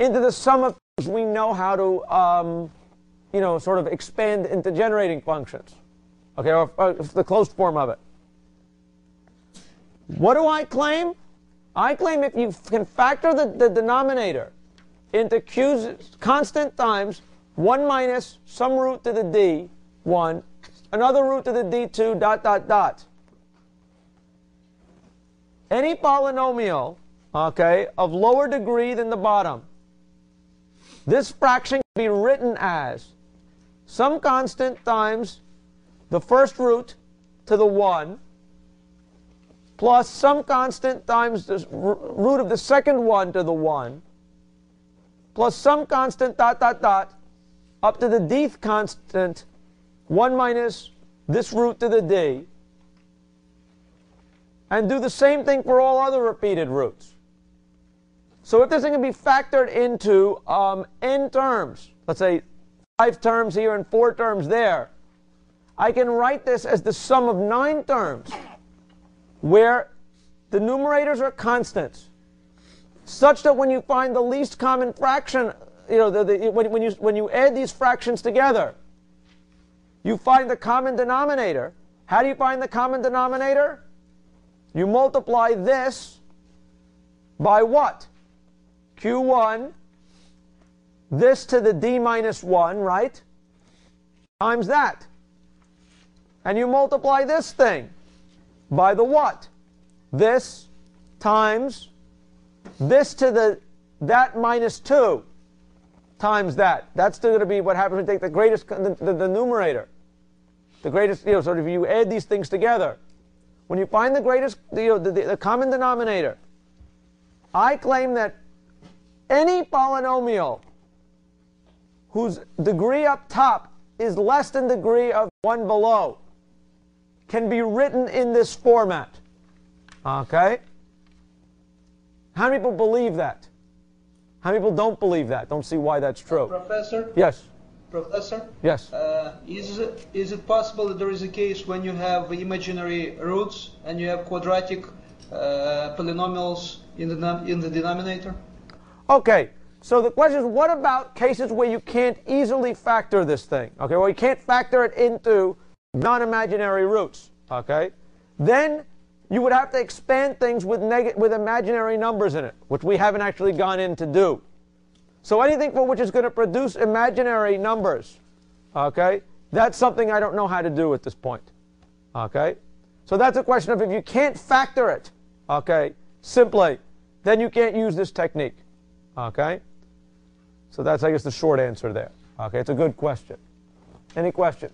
into the sum of things we know how to, sort of expand into generating functions. Okay, or the closed form of it. What do I claim? I claim if you can factor the denominator into q's constant times 1 minus some root to the d1, another root to the d2, dot, dot, dot. Any polynomial, okay, of lower degree than the bottom, this fraction can be written as some constant times the first root to the 1 plus some constant times the root of the second 1 to the 1 plus some constant dot, dot, dot up to the dth constant 1 minus this root to the d, and do the same thing for all other repeated roots. So if this thing can be factored into n terms, let's say 5 terms here and 4 terms there, I can write this as the sum of 9 terms where the numerators are constants, such that when you find the least common fraction, when you add these fractions together, you find the common denominator. How do you find the common denominator? You multiply this by what? Q1, this to the d minus 1, right? Times that. And you multiply this thing by the what? This times this to the that minus 2 times that. That's still going to be what happens when you take the greatest, the numerator. The greatest, sort of you add these things together. When you find the greatest, the common denominator, I claim that any polynomial whose degree up top is less than degree of 1 below can be written in this format. Okay? How many people believe that? How many people don't believe that? Don't see why that's true. Professor? Yes. Professor? Yes. Is it possible that there is a case when you have imaginary roots and you have quadratic polynomials in the denominator? Okay. So the question is, what about cases where you can't easily factor this thing? Okay, well, you can't factor it into non-imaginary roots. Okay, then you would have to expand things with imaginary numbers in it, which we haven't actually gone in to do. So anything for which is going to produce imaginary numbers, okay, that's something I don't know how to do at this point. Okay, so that's a question of if you can't factor it, okay, simply, then you can't use this technique. Okay. So that's, I guess, the short answer there. Okay, it's a good question. Any questions?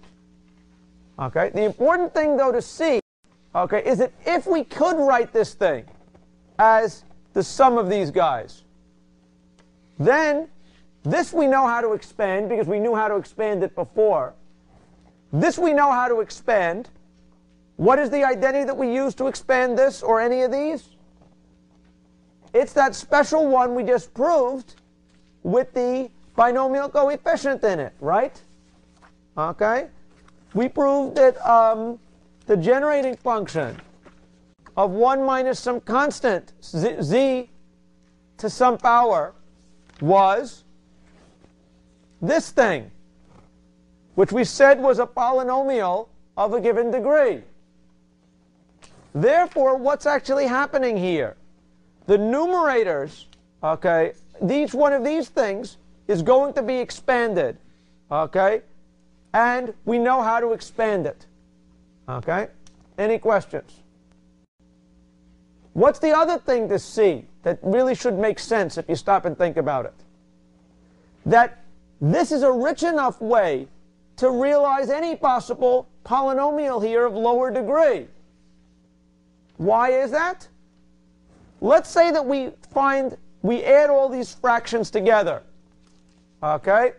Okay, the important thing, though, to see, okay, is that if we could write this thing as the sum of these guys, then this we know how to expand because we knew how to expand it before. This we know how to expand. What is the identity that we use to expand this or any of these? It's that special one we just proved with the binomial coefficient in it, right? Okay? We proved that the generating function of 1 minus some constant, z to some power, was this thing, which we said was a polynomial of a given degree. Therefore, what's actually happening here? The numerators, okay, each one of these things is going to be expanded, okay, and we know how to expand it, okay? Any questions? What's the other thing to see that really should make sense if you stop and think about it? That this is a rich enough way to realize any possible polynomial here of lower degree. Why is that? Let's say that we add all these fractions together. Okay?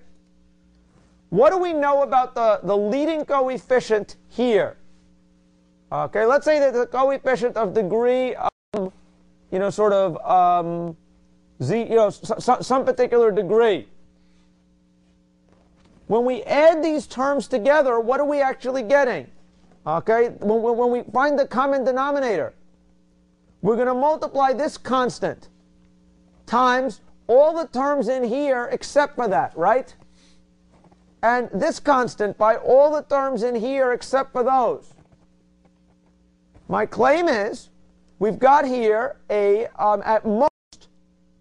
What do we know about the leading coefficient here? Okay, let's say that the coefficient of degree, sort of some particular degree. When we add these terms together, what are we actually getting? Okay, when we find the common denominator, we're going to multiply this constant times all the terms in here except for that, right? And this constant by all the terms in here except for those. My claim is we've got here a, at most,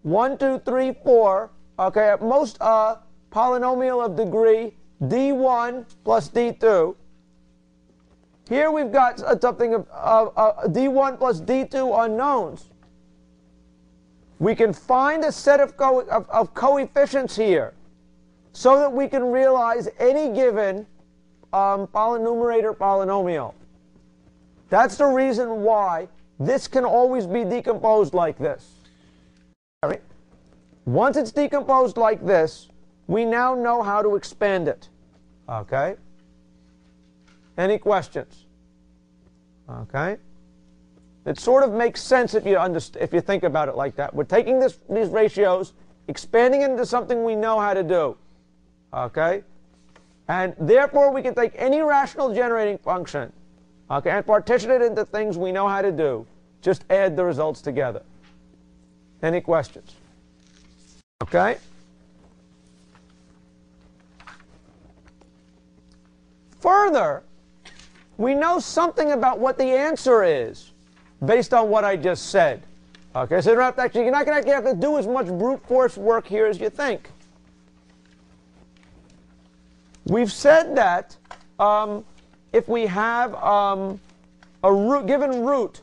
1, 2, 3, 4, okay, at most a polynomial of degree d1 plus d2. Here we've got something of d1 plus d2 unknowns. We can find a set of coefficients here so that we can realize any given polynumerator polynomial. That's the reason why this can always be decomposed like this. All right. Once it's decomposed like this, we now know how to expand it. Okay? Any questions? Okay? It sort of makes sense if you think about it like that. We're taking these ratios, expanding it into something we know how to do. Okay? And therefore we can take any rational generating function, okay, and partition it into things we know how to do. Just add the results together. Any questions? Okay? Further, we know something about what the answer is based on what I just said. Okay, so you're not going to actually have to do as much brute force work here as you think. We've said that if we have a given root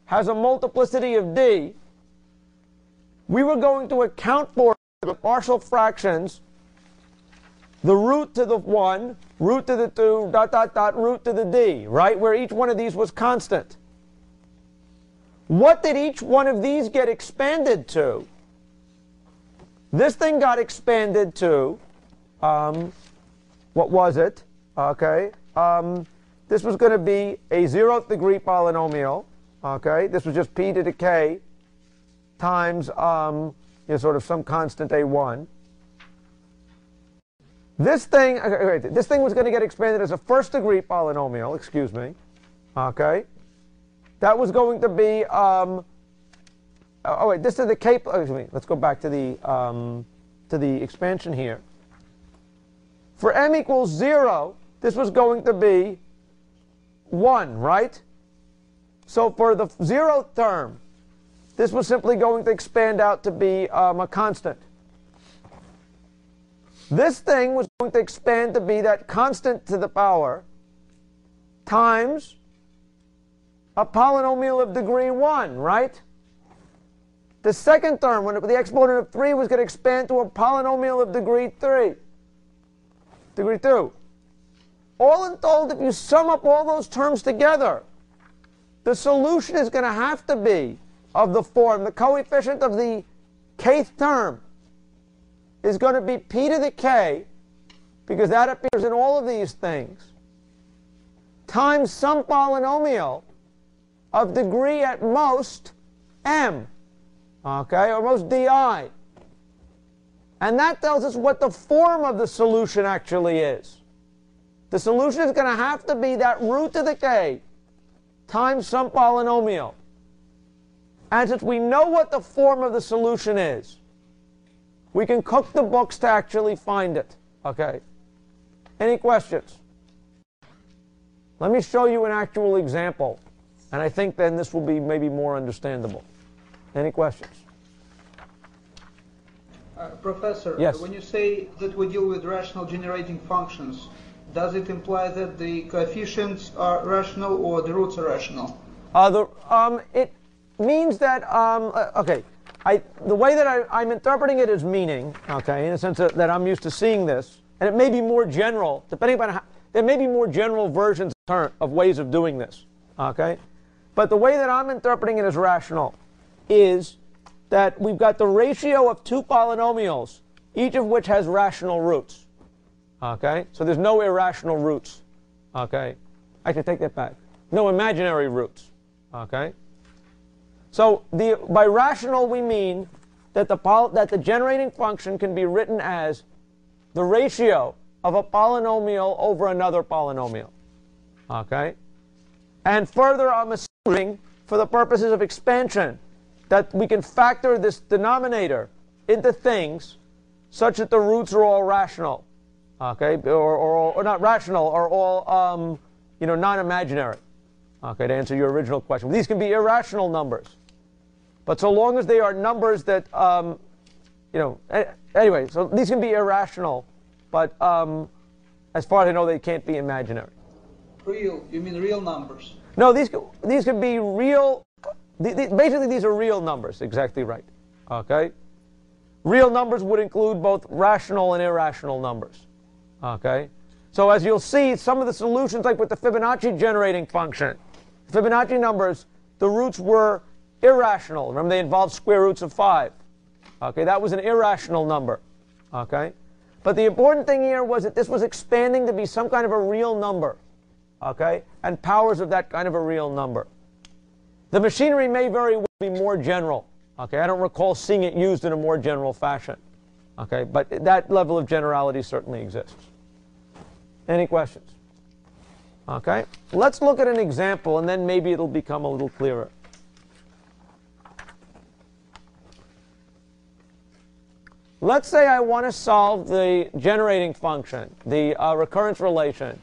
has a multiplicity of d, we were going to account for the partial fractions, the root to the 1, root to the 2, dot, dot, dot, root to the d, right? Where each one of these was constant. What did each one of these get expanded to? This thing got expanded to, what was it? Okay. This was going to be a 0th degree polynomial. Okay. This was just p to the k times sort of some constant a1. This thing was going to get expanded as a 1st degree polynomial, excuse me. Okay. That was going to be this is the k, excuse me, let's go back to the expansion here. For m equals 0, this was going to be 1, right? So for the 0th term, this was simply going to expand out to be a constant. This thing was going to expand to be that constant to the power times a polynomial of degree 1, right? The 2nd term, when the exponent of 3 was going to expand to a polynomial of degree 3, degree 2. All in told, if you sum up all those terms together, the solution is going to have to be of the form, the coefficient of the kth term is going to be p to the k, because that appears in all of these things, times some polynomial of degree at most m, okay, or most di. And that tells us what the form of the solution actually is. The solution is going to have to be that root to the k times some polynomial. And since we know what the form of the solution is, we can cook the books to actually find it. Okay. Any questions? Let me show you an actual example, and I think then this will be maybe more understandable. Any questions? Professor, yes. When you say that we deal with rational generating functions, does it imply that the coefficients are rational or the roots are rational? It means that, okay, the way that I'm interpreting it as meaning, okay, in the sense that I'm used to seeing this, and it may be more general, depending on how, there may be more general versions of ways of doing this, okay? But the way that I'm interpreting it as rational is that we've got the ratio of two polynomials, each of which has rational roots. Okay? So there's no irrational roots. Okay? I can take that back. No imaginary roots. Okay? So by rational we mean that the generating function can be written as the ratio of a polynomial over another polynomial. Okay? And further, I'm assuming, for the purposes of expansion, that we can factor this denominator into things such that the roots are all rational. Okay? Or not rational, or all non-imaginary. Okay, to answer your original question. These can be irrational numbers. But so long as they are numbers that, anyway, so these can be irrational, but as far as I know, they can't be imaginary. Real? You mean real numbers? No, these could be real. Basically, these are real numbers. Exactly right. Okay? Real numbers would include both rational and irrational numbers. Okay? So as you'll see, some of the solutions, like with the Fibonacci generating function, Fibonacci numbers, the roots were irrational. Remember, they involved square roots of 5. Okay, that was an irrational number. Okay? But the important thing here was that this was expanding to be some kind of a real number. Okay? And powers of that kind of a real number. The machinery may very well be more general. Okay? I don't recall seeing it used in a more general fashion. Okay? But that level of generality certainly exists. Any questions? Okay? Let's look at an example, and then maybe it'll become a little clearer. Let's say I want to solve the generating function, the recurrence relation.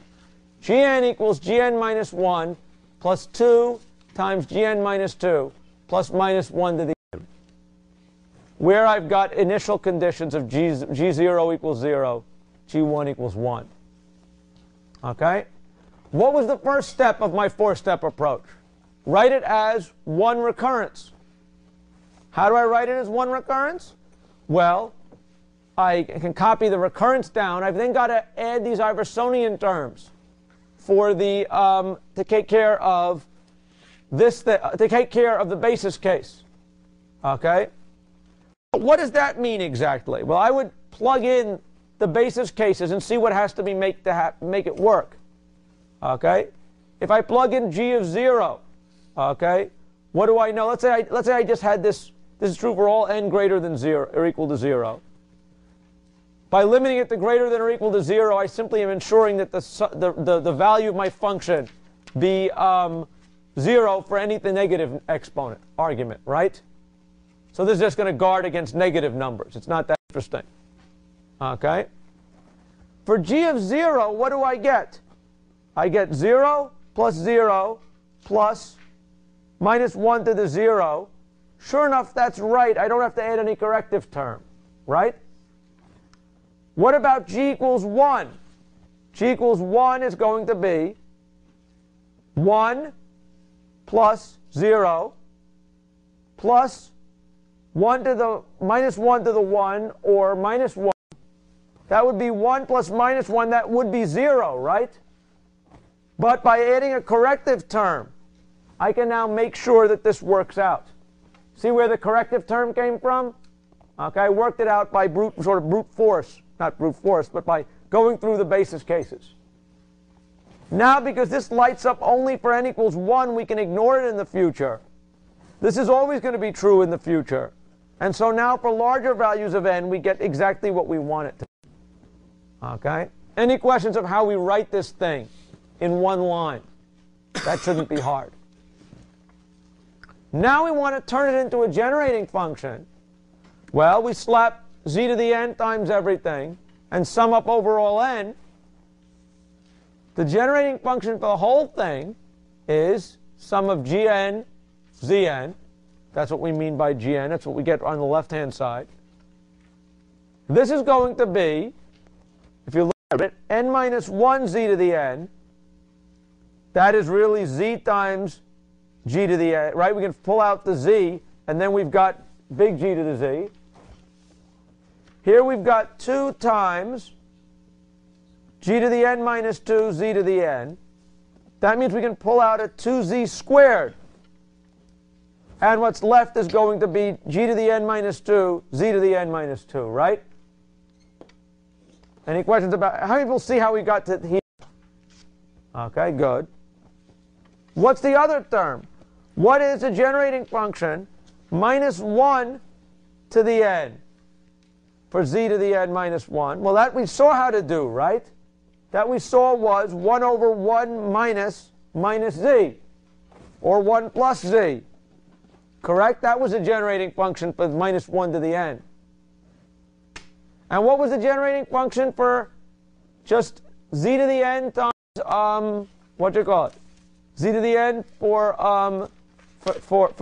Gn equals Gn minus 1 plus 2 times Gn minus 2 plus minus 1 to the n, where I've got initial conditions of G0 equals 0, G1 equals 1. Okay? What was the first step of my 4-step approach? Write it as one recurrence. How do I write it as one recurrence? Well, I can copy the recurrence down. I've then got to add these Iversonian terms for the to take care of this to take care of the basis case. Okay? What does that mean exactly? Well, I would plug in the basis cases and see what has to be make it work. Okay? If I plug in G of 0, okay, what do I know? Let's say I just had this. This is true for all n greater than 0 or equal to 0. By limiting it to greater than or equal to 0, I simply am ensuring that the value of my function be 0 for any negative exponent argument, right? So this is just going to guard against negative numbers. It's not that interesting. Okay? For G of 0, what do I get? I get 0 plus 0 plus minus 1 to the 0. Sure enough, that's right. I don't have to add any corrective term, right? What about G equals 1? G equals 1 is going to be 1 plus 0 plus 1 to the minus 1 to the 1, or minus 1. That would be 1 plus minus 1. That would be 0, right? But by adding a corrective term, I can now make sure that this works out. See where the corrective term came from? Okay, I worked it out by brute force. Not brute force, but by going through the basis cases. Now, because this lights up only for n equals 1, we can ignore it in the future. This is always going to be true in the future. And so now for larger values of n, we get exactly what we want it to be. Okay? Any questions of how we write this thing in one line? That shouldn't be hard. Now we want to turn it into a generating function. Well, we slap z to the n times everything and sum up over all n. The generating function for the whole thing is sum of gn, zn. That's what we mean by gn. That's what we get on the left-hand side. This is going to be, if you look at it, n minus 1 z to the n. That is really z times g to the n, right? We can pull out the z, and then we've got big G to the z. Here we've got 2 times g to the n minus 2, z to the n. That means we can pull out a 2z squared. And what's left is going to be g to the n minus 2, z to the n minus 2, right? Any questions about, how many people see how we got to here? Okay, good. What's the other term? What is the generating function minus 1 to the n? For z to the n minus 1. Well, that we saw how to do, right? That we saw was 1 over 1 minus z, or 1 plus z. Correct? That was the generating function for minus 1 to the n. And what was the generating function for just z to the n times, what do you call it? Z to the n for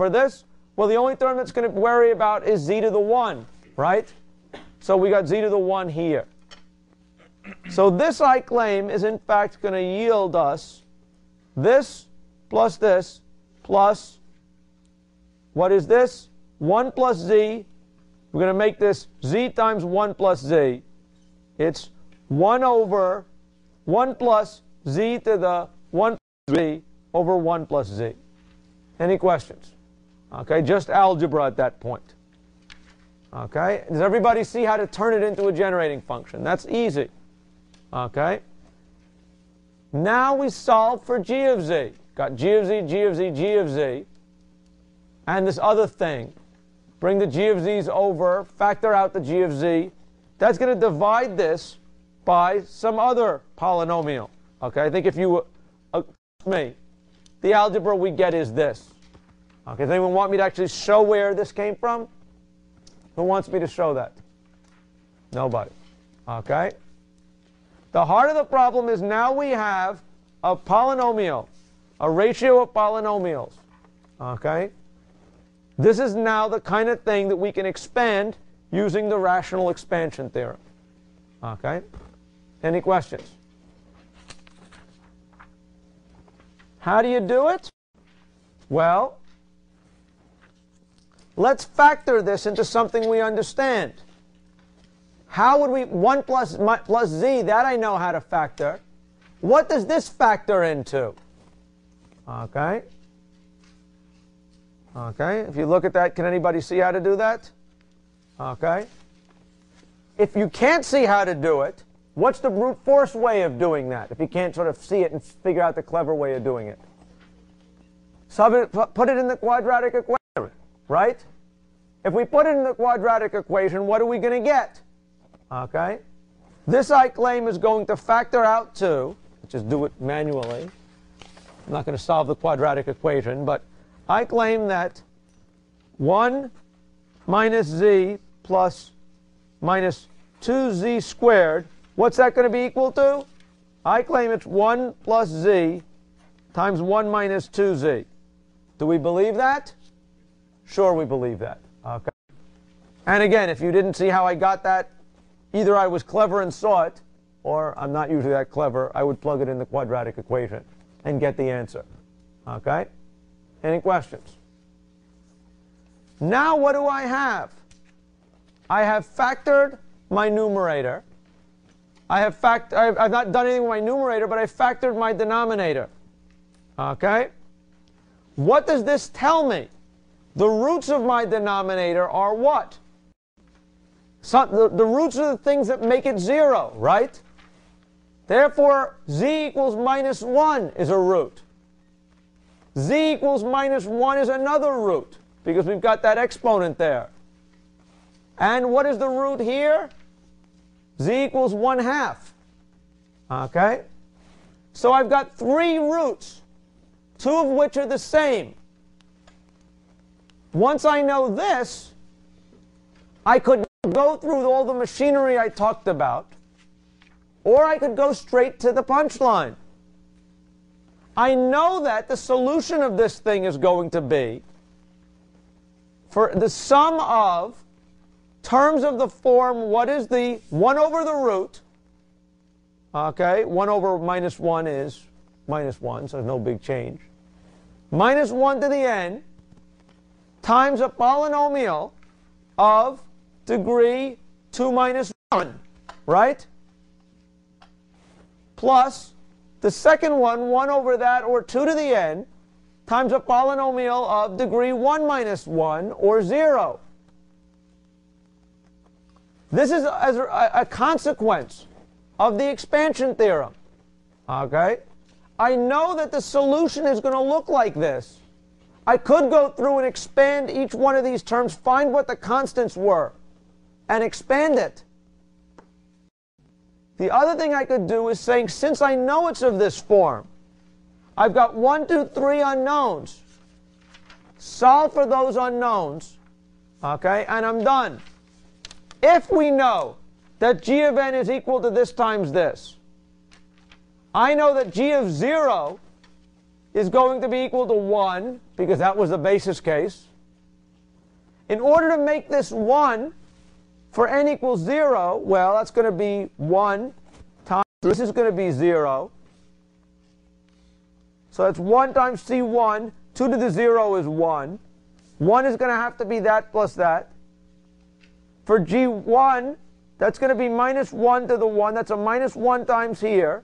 this? Well, the only term that's going to worry about is z to the 1, right? So we got z to the 1 here. So this, I claim, is in fact going to yield us this, plus, what is this? 1 plus z. We're going to make this z times 1 plus z. It's 1 over 1 plus z to the 1 plus z over 1 plus z. Any questions? Okay, just algebra at that point. Okay, does everybody see how to turn it into a generating function? That's easy. Okay. Now we solve for g of z. Got g of z, g of z, g of z. And this other thing. Bring the g of z's over, factor out the g of z. That's going to divide this by some other polynomial. Okay, I think if you me, the algebra we get is this. Okay, does anyone want me to actually show where this came from? Who wants me to show that? Nobody. Okay. The heart of the problem is now we have a polynomial, a ratio of polynomials. Okay. This is now the kind of thing that we can expand using the rational expansion theorem. Okay? Any questions? How do you do it? Well, let's factor this into something we understand. How would we, 1 plus z, that I know how to factor. What does this factor into? Okay? Okay, if you look at that, can anybody see how to do that? Okay. If you can't see how to do it, what's the brute force way of doing that? If you can't sort of see it and figure out the clever way of doing it. Put it in the quadratic equation, right? If we put it in the quadratic equation, what are we going to get? Okay. This, I claim, is going to factor out to, just do it manually. I'm not going to solve the quadratic equation, but I claim that 1 minus z plus minus 2z squared, what's that going to be equal to? I claim it's 1 plus z times 1 minus 2z. Do we believe that? Sure, we believe that. Okay. And again, if you didn't see how I got that, either I was clever and saw it, or I'm not usually that clever, I would plug it in the quadratic equation and get the answer. Okay? Any questions? Now what do I have? I have factored my numerator. I've not done anything with my numerator, but I factored my denominator. Okay? What does this tell me? The roots of my denominator are what? So the roots are the things that make it 0, right? Therefore, z equals minus 1 is a root. Z equals minus 1 is another root, because we've got that exponent there. And what is the root here? Z equals 1/2. Okay? So I've got 3 roots, 2 of which are the same. Once I know this, I could go through all the machinery I talked about, or I could go straight to the punchline. I know that the solution of this thing is going to be for the sum of terms of the form, what is the 1 over the root? Okay, 1 over minus 1 is minus 1, so no big change. Minus 1 to the n times a polynomial of degree 2 minus 1, right? Plus the second one, 1 over that, or 2 to the n, times a polynomial of degree 1 minus 1, or 0. This is as a consequence of the expansion theorem. Okay? I know that the solution is going to look like this. I could go through and expand each one of these terms, find what the constants were, and expand it. The other thing I could do is saying, since I know it's of this form, I've got 1, 2, 3 unknowns. Solve for those unknowns, okay, and I'm done. If we know that g of n is equal to this times this, I know that g of 0 is going to be equal to 1, because that was the basis case. In order to make this 1 for n equals 0, well, that's going to be 1 times, this is going to be 0. So that's 1 times c1, 2 to the 0 is 1. 1 is going to have to be that plus that. For g1, that's going to be minus 1 to the 1. That's a minus 1 times here.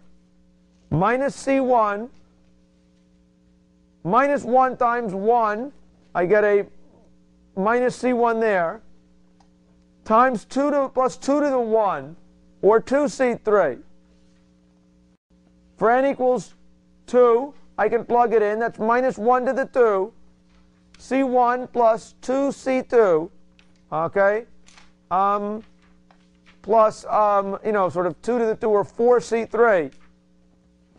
Minus c1, minus 1 times 1, I get a minus c1 there, times 2 to plus 2 to the 1, or 2c3. For n equals 2, I can plug it in. That's minus 1 to the 2, c1 plus 2c2, okay, plus, sort of 2 to the 2, or 4c3.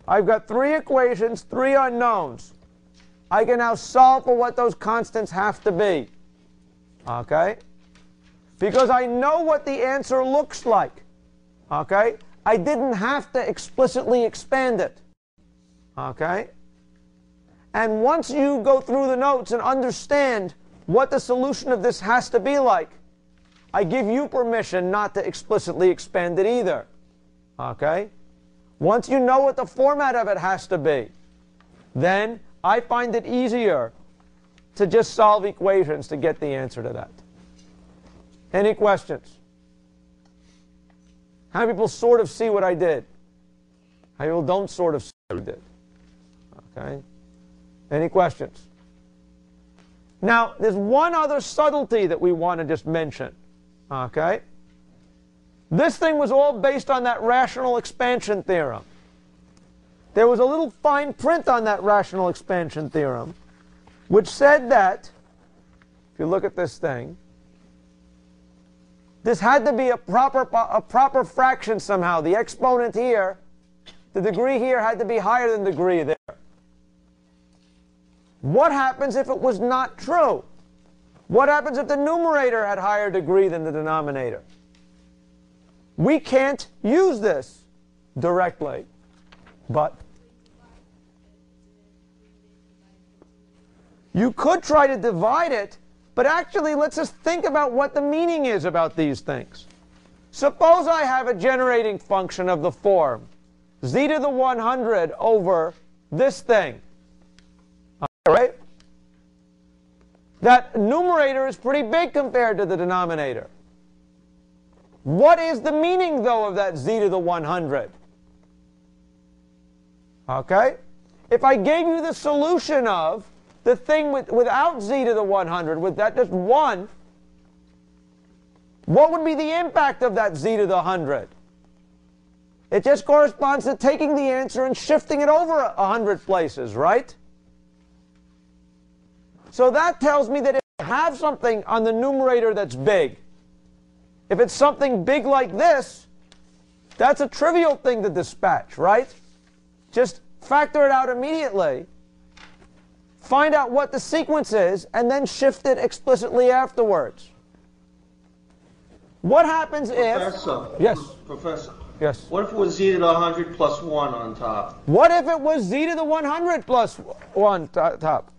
I've got 3 equations, 3 unknowns. I can now solve for what those constants have to be. Okay? Because I know what the answer looks like. Okay? I didn't have to explicitly expand it. Okay? And once you go through the notes and understand what the solution of this has to be like, I give you permission not to explicitly expand it either. Okay? Once you know what the format of it has to be, then I find it easier to just solve equations to get the answer to that. Any questions? How many people sort of see what I did? How many people don't sort of see what I did? Okay. Any questions? Now, there's one other subtlety that we want to just mention. Okay. This thing was all based on that rational expansion theorem. There was a little fine print on that rational expansion theorem, which said that, if you look at this thing, this had to be a proper fraction somehow. The exponent here, the degree here had to be higher than the degree there. What happens if it was not true? What happens if the numerator had higher degree than the denominator? We can't use this directly, but you could try to divide it, but actually let's just think about what the meaning is about these things. Suppose I have a generating function of the form z to the 100 over this thing. All right? That numerator is pretty big compared to the denominator. What is the meaning, though, of that z to the 100? Okay? If I gave you the solution of the thing without z to the 100, with that just 1, what would be the impact of that z to the 100? It just corresponds to taking the answer and shifting it over 100 places, right? So that tells me that if I have something on the numerator that's big, if it's something big like this, that's a trivial thing to dispatch, right? Just factor it out immediately, find out what the sequence is, and then shift it explicitly afterwards. What happens Professor, if... Yes. Professor. Yes. What if it was z to the 100 plus 1 on top? What if it was z to the 100 plus 1 top?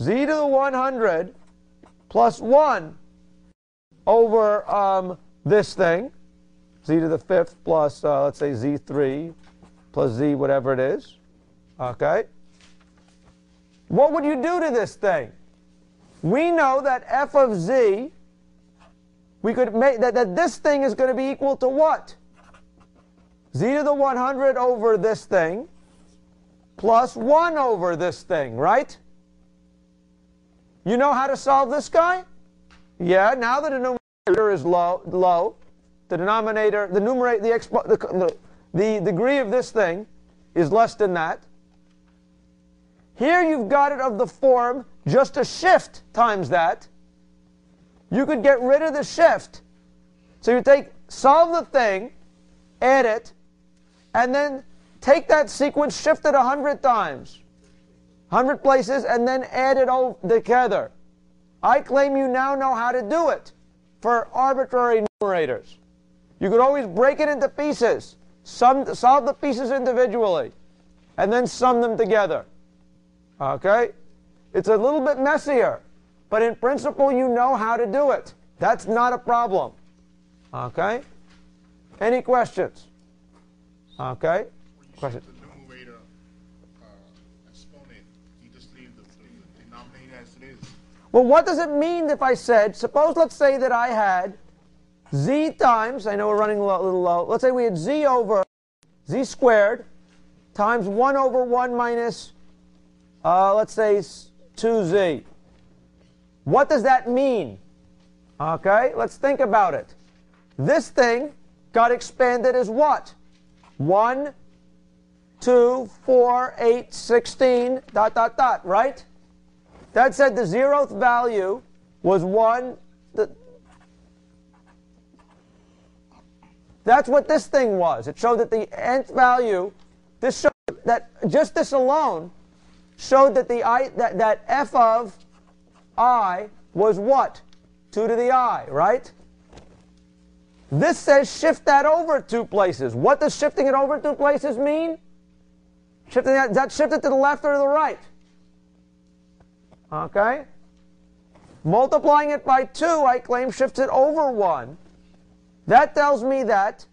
Z to the 100 plus 1 over this thing, z to the 5th plus, let's say, z3 plus z whatever it is. Okay? What would you do to this thing? We know that f of z, we could make that this thing is going to be equal to what? Z to the 100 over this thing plus 1 over this thing, right? You know how to solve this guy? Yeah, now the denominator is low. The denominator, the numerator, the degree of this thing is less than that. Here you've got it of the form just a shift times that. You could get rid of the shift. So you solve the thing, add it, and then take that sequence, shift it 100 times, 100 places, and then add it all together. I claim you now know how to do it for arbitrary numerators. You could always break it into pieces, solve the pieces individually, and then sum them together. Okay? It's a little bit messier, but in principle you know how to do it. That's not a problem. Okay? Any questions? Okay? Questions? The numerator exponent, you just leave the denominator as it is. Well, what does it mean if I said, suppose let's say that I had z times, I know we're running a little low, let's say we had z over z squared times 1 over 1 minus, let's say 2z. What does that mean? Okay, let's think about it. This thing got expanded as what? 1, 2, 4, 8, 16, dot, dot, dot, right? That said the 0th value was 1. That's what this thing was. It showed that the nth value, this showed that just this alone showed that that f of I was what? 2 to the I, right? This says shift that over 2 places. What does shifting it over 2 places mean? Does that shift it to the left or to the right? Okay? Multiplying it by 2, I claim, shifts it over 1. That tells me that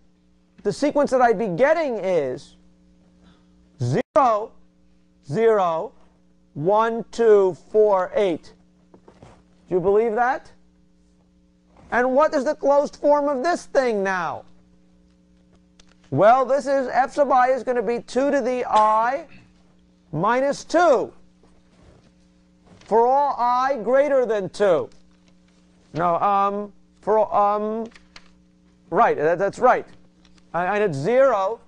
the sequence that I'd be getting is 0, 0, 1, 2, 4, 8. Do you believe that? And what is the closed form of this thing now? Well, this is f sub I is going to be 2 to the I minus 2 for all I greater than 2. No, right, that's right. And it's 0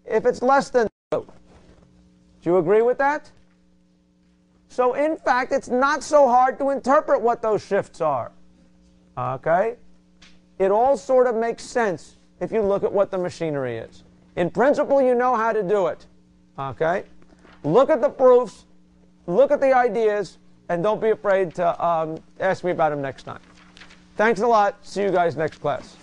if it's less than 2. Do you agree with that? So in fact, it's not so hard to interpret what those shifts are. Okay? It all sort of makes sense if you look at what the machinery is. In principle, you know how to do it. Okay? Look at the proofs, look at the ideas, and don't be afraid to ask me about them next time. Thanks a lot. See you guys next class.